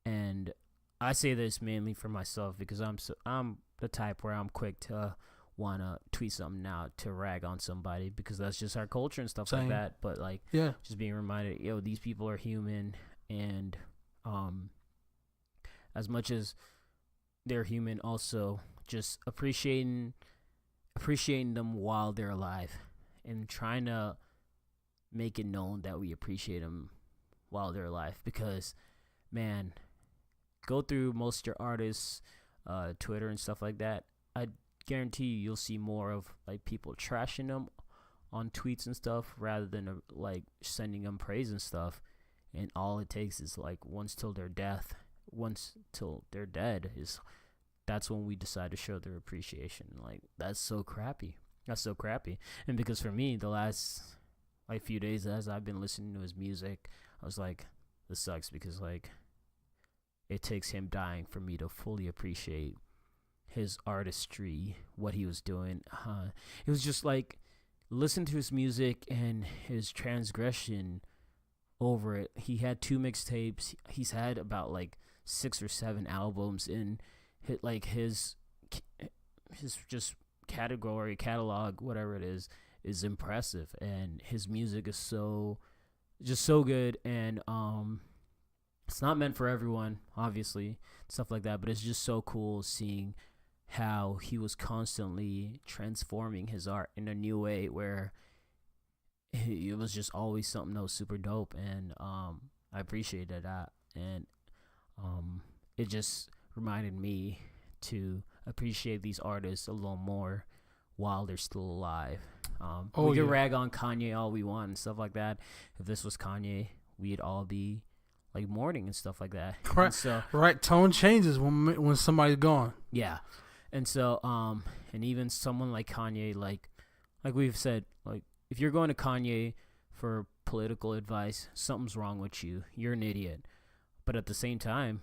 [SPEAKER 1] And I say this mainly for myself because I'm the type where I'm quick to want to tweet something out to rag on somebody because that's just our culture and stuff like that. But, like,
[SPEAKER 2] yeah,
[SPEAKER 1] just being reminded, yo, these people are human. And as much as they're human, also just appreciating them while they're alive and trying to make it known that we appreciate them while they're alive. Because, man, go through most of your artists' Twitter and stuff like that. I guarantee you'll see more of, like, people trashing them on tweets and stuff rather than like sending them praise and stuff. And all it takes is, like, once till they're dead is that's when we decide to show their appreciation. Like, that's so crappy. And because for me, the last, like, few days as I've been listening to his music, I was like, this sucks because, like, it takes him dying for me to fully appreciate his artistry, what he was doing. It was just like, listen to his music and his transgression over it. He had 2 mixtapes. He's had about, like, 6 or 7 albums, and his just catalog, whatever it is impressive. And his music is so good. And it's not meant for everyone, obviously, stuff like that, but it's just so cool seeing how he was constantly transforming his art in a new way where it was just always something that was super dope. And I appreciated that. And it just reminded me to appreciate these artists a little more while they're still alive. We can rag on Kanye all we want and stuff like that. If this was Kanye, we'd all be, like, mourning and stuff like that.
[SPEAKER 2] Right.
[SPEAKER 1] And so,
[SPEAKER 2] right. Tone changes when somebody's gone.
[SPEAKER 1] Yeah. And so, and even someone like Kanye, like we've said, like, if you're going to Kanye for political advice, something's wrong with you. You're an idiot. But at the same time,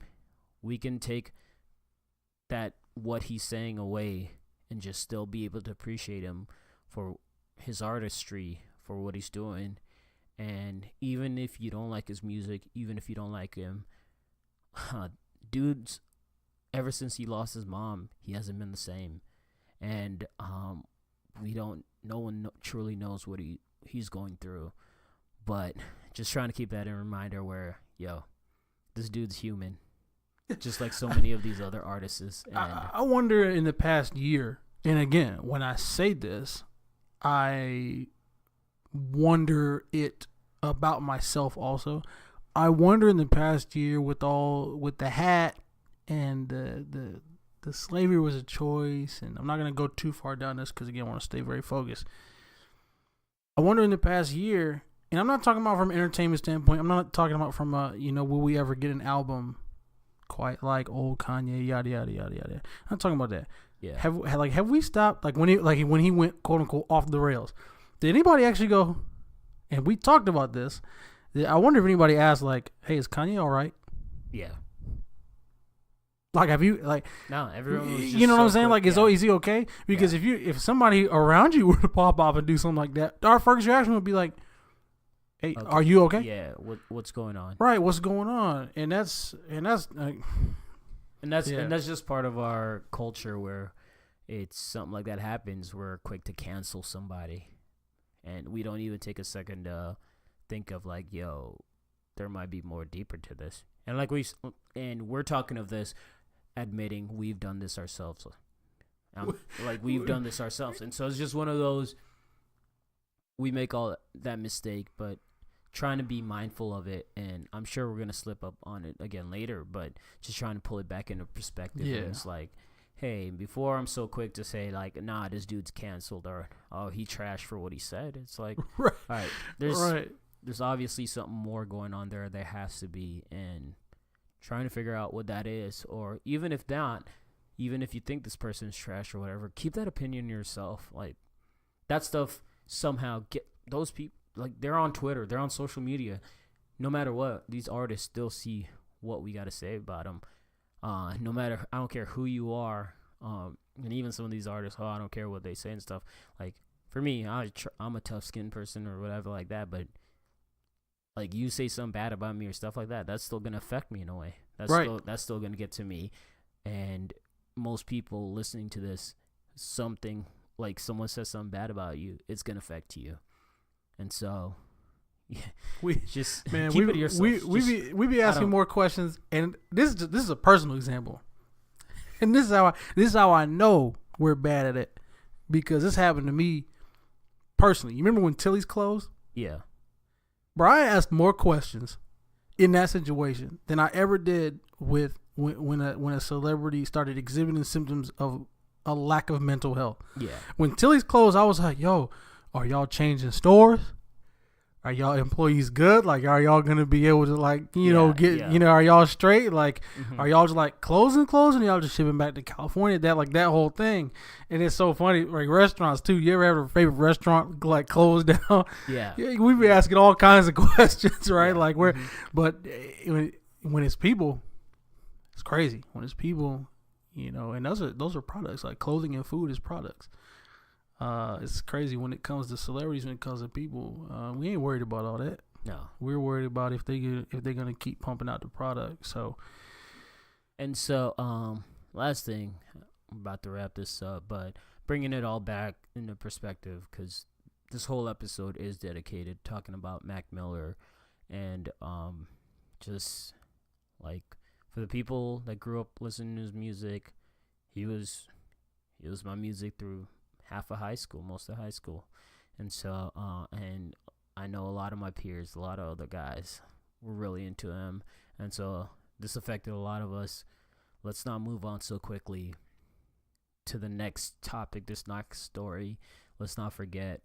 [SPEAKER 1] we can take that, what he's saying, away and just still be able to appreciate him for his artistry, for what he's doing. And even if you don't like his music, even if you don't like him, dude's, ever since he lost his mom, he hasn't been the same. And no one truly knows what he's going through. But just trying to keep that in reminder where, yo, this dude's human, just like so many of these other artists. And
[SPEAKER 2] I wonder in the past year, and again, when I say this, I wonder it about myself also. I wonder in the past year with the hat and the slavery was a choice, and I'm not gonna go too far down this because again, I want to stay very focused. I wonder in the past year, and I'm not talking about from an entertainment standpoint. I'm not talking about from will we ever get an album quite like old Kanye, yada yada yada yada. I'm not talking about that.
[SPEAKER 1] yeah,
[SPEAKER 2] Have we stopped when he went quote unquote off the rails? Did anybody actually go? And we talked about this. I wonder if anybody asked like, "Hey, is Kanye all right?"
[SPEAKER 1] yeah.
[SPEAKER 2] Like, have you
[SPEAKER 1] No, everyone was just
[SPEAKER 2] you know what
[SPEAKER 1] so
[SPEAKER 2] I'm saying?
[SPEAKER 1] quick,
[SPEAKER 2] Like,
[SPEAKER 1] yeah.
[SPEAKER 2] is he okay? Because if somebody around you were to pop off and do something like that, our first reaction would be like, "Hey,
[SPEAKER 1] Okay.
[SPEAKER 2] are you okay?"
[SPEAKER 1] Yeah, what's going on?
[SPEAKER 2] Right, what's going on? And that's like,
[SPEAKER 1] And that's just part of our culture where it's something like that happens. We're quick to cancel somebody, and we don't even take a second to think of like, yo, there might be more deeper to this. And like we're talking of this, admitting we've done this ourselves. We've done this ourselves, and so it's just one of those. We make all that mistake, but trying to be mindful of it, and I'm sure we're gonna slip up on it again later, but just trying to pull it back into perspective.
[SPEAKER 2] Yeah.
[SPEAKER 1] And it's like, hey, before I'm so quick to say like, nah, this dude's canceled, or oh, he trashed for what he said. It's like,
[SPEAKER 2] right,
[SPEAKER 1] all right, there's obviously something more going on there. There has to be, and trying to figure out what that is, or even if not, even if you think this person's trash or whatever, keep that opinion yourself. Like that stuff somehow get those people. Like they're on Twitter, they're on social media. No matter what, these artists still see what we got to say about them. No matter, I don't care who you are. And even some of these artists, I don't care what they say and stuff. Like for me, I'm a tough skinned person or whatever like that. But like you say something bad about me or stuff like that, that's still gonna affect me in a way. That's still gonna get to me. And most people listening to this, something like someone says something bad about you, it's gonna affect you. And so, yeah,
[SPEAKER 2] we
[SPEAKER 1] just
[SPEAKER 2] keep it to yourself. We be asking more questions, and this is a personal example, and this is how I know we're bad at it, because this happened to me personally. You remember when Tilly's closed?
[SPEAKER 1] Yeah,
[SPEAKER 2] bro, I asked more questions in that situation than I ever did with when a celebrity started exhibiting symptoms of a lack of mental health.
[SPEAKER 1] Yeah,
[SPEAKER 2] when Tilly's closed, I was like, yo. Are y'all changing stores? Are y'all employees good? Like, are y'all gonna be able to are y'all straight? Like, are y'all just like closing? Or y'all just shipping back to California? That whole thing, and it's so funny. Like restaurants too. You ever have a favorite restaurant like closed down?
[SPEAKER 1] Yeah,
[SPEAKER 2] we be asking all kinds of questions, right?
[SPEAKER 1] Yeah.
[SPEAKER 2] Like but when it's people, it's crazy. When it's people, and those are products. Like clothing and food is products. It's crazy when it comes to celebrities, when it comes to people. We ain't worried about all that.
[SPEAKER 1] no.
[SPEAKER 2] We're worried about if they're gonna keep pumping out the product. So,
[SPEAKER 1] last thing, I'm about to wrap this up, but bringing it all back into perspective, because this whole episode is dedicated talking about Mac Miller, and just like for the people that grew up listening to his music, he was my music through half of high school, most of high school. And so, and I know a lot of my peers, a lot of other guys were really into him. And so this affected a lot of us. Let's not move on so quickly to the next topic, this next story. Let's not forget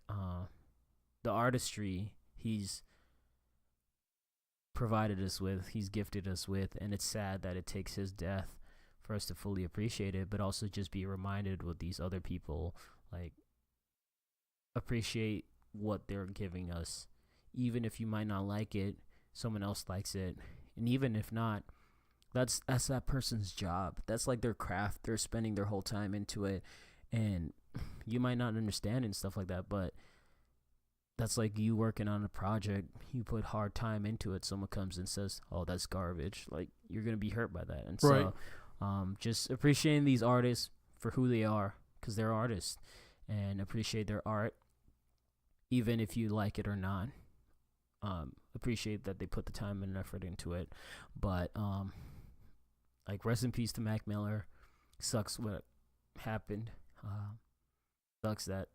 [SPEAKER 1] the artistry he's provided us with, he's gifted us with. And it's sad that it takes his death for us to fully appreciate it, but also just be reminded with these other people, like, appreciate what they're giving us. Even if you might not like it, someone else likes it. And even if not, that's that person's job. That's like their craft. They're spending their whole time into it. And you might not understand and stuff like that, but that's like you working on a project. You put hard time into it. Someone comes and says, oh, that's garbage. Like, you're going to be hurt by that. And
[SPEAKER 2] right.
[SPEAKER 1] So just appreciating these artists for who they are, because they're artists, and appreciate their art, even if you like it or not. appreciate that they put the time and effort into it. But like, rest in peace to Mac Miller. Sucks what happened. Sucks that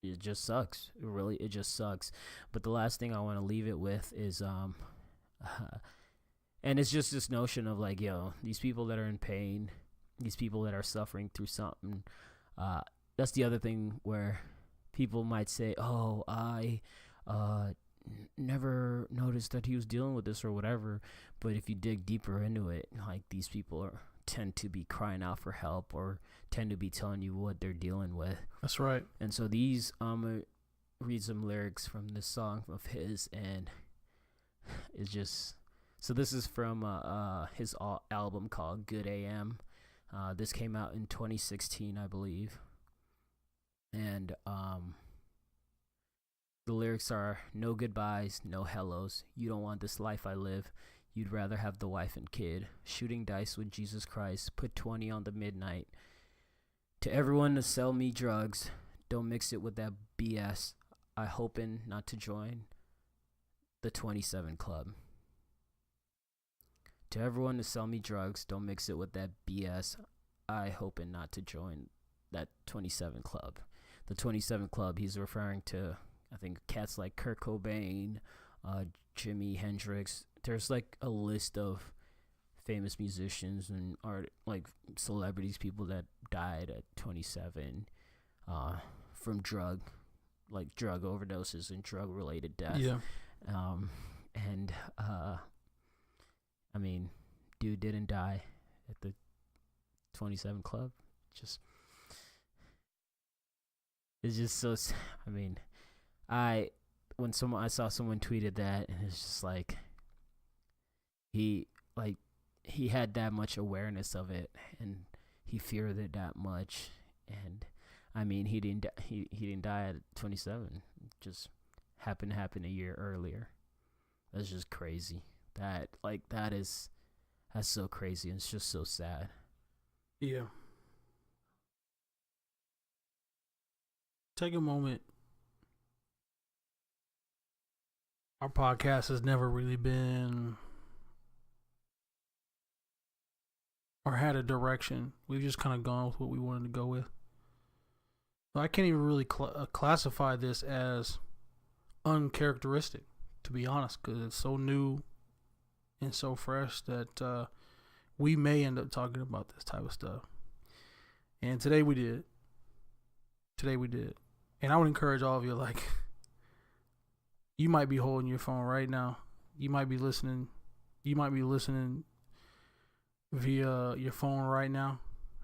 [SPEAKER 1] it just sucks. It just sucks. But the last thing I want to leave it with is and it's just this notion of like, yo, these people that are in pain, these people that are suffering through something. That's the other thing where people might say, oh, I never noticed that he was dealing with this or whatever. But if you dig deeper into it, like, these people tend to be crying out for help or tend to be telling you what they're dealing with.
[SPEAKER 2] That's right.
[SPEAKER 1] And so these, read some lyrics from this song of his, and it's just, so this is from his album called Good AM. This came out in 2016, I believe. And the lyrics are, no goodbyes, no hellos. You don't want this life I live. You'd rather have the wife and kid. Shooting dice with Jesus Christ. Put 20 on the midnight. To everyone to sell me drugs, don't mix it with that BS. I hoping not to join the 27 Club. To everyone to sell me drugs, don't mix it with that BS. I hoping not to join that 27 Club. The 27 Club, he's referring to, I think, cats like Kurt Cobain, Jimi Hendrix. There's like a list of famous musicians and art, like celebrities, people that died at 27 from drug overdoses and drug related death.
[SPEAKER 2] Yeah.
[SPEAKER 1] And I mean, dude didn't die at the 27 Club. It's just so, I mean, I saw someone tweeted that, and it's just like, he had that much awareness of it, and he feared it that much. And I mean, he didn't die at 27. It just happened to happen a year earlier. That's just crazy. That's so crazy, and it's just so sad.
[SPEAKER 2] Yeah. Take a moment. Our podcast has never really been or had a direction. We've just kind of gone with what we wanted to go with. So I can't even really classify this as uncharacteristic, to be honest, because it's so new and so fresh that we may end up talking about this type of stuff. And today we did. And I would encourage all of you, like, you might be holding your phone right now. You might be listening via your phone right now.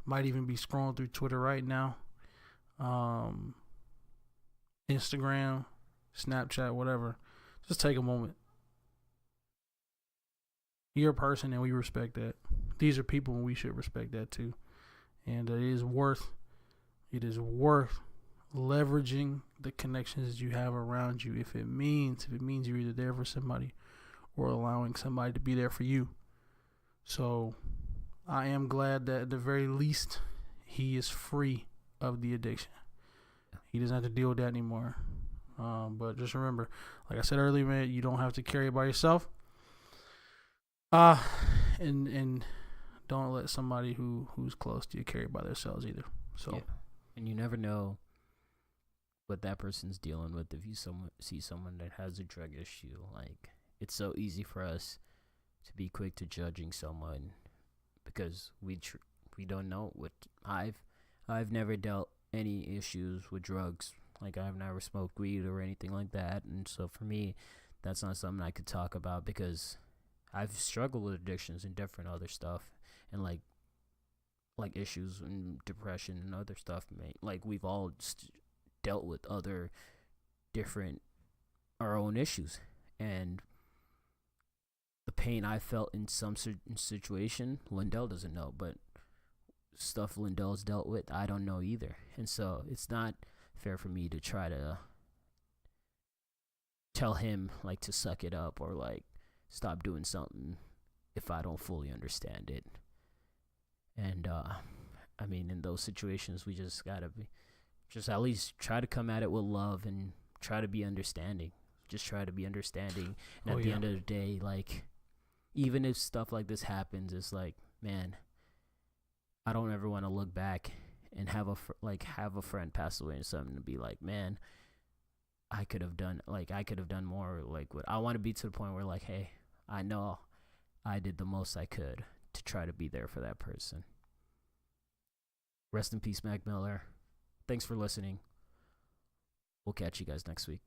[SPEAKER 2] Might even be scrolling through Twitter right now. Instagram, Snapchat, whatever. Just take a moment. You're a person, and we respect that. These are people, and we should respect that too. And it is worth leveraging the connections you have around you. If it means you're either there for somebody or allowing somebody to be there for you. So I am glad that at the very least he is free of the addiction. He doesn't have to deal with that anymore. But just remember, like I said earlier, man, you don't have to carry it by yourself. And don't let somebody who's close to you carry it by themselves either. So, yeah.
[SPEAKER 1] And you never know what that person's dealing with. If you see someone that has a drug issue, like, it's so easy for us to be quick to judging someone because we don't know what I've never dealt any issues with drugs. Like, I've never smoked weed or anything like that, and so for me, that's not something I could talk about because I've struggled with addictions and different other stuff, and like issues and depression and other stuff. Like, we've all dealt with other different our own issues, and the pain I felt in some situation, Lyndell doesn't know, but stuff Lyndell's dealt with, I don't know either. And so it's not fair for me to try to tell him, like, to suck it up or, like, stop doing something if I don't fully understand it. And, I mean, in those situations, we just gotta at least try to come at it with love and try to be understanding. just try to be understanding. And
[SPEAKER 2] Oh,
[SPEAKER 1] at the
[SPEAKER 2] yeah.
[SPEAKER 1] end of the day, like, even if stuff like this happens, it's like, man, I don't ever want to look back and have have a friend pass away and something to be like, man, I could have done more. Like, what I want to be to the point where, like, hey, I know I did the most I could to try to be there for that person. Rest in peace, Mac Miller. Thanks for listening. We'll catch you guys next week.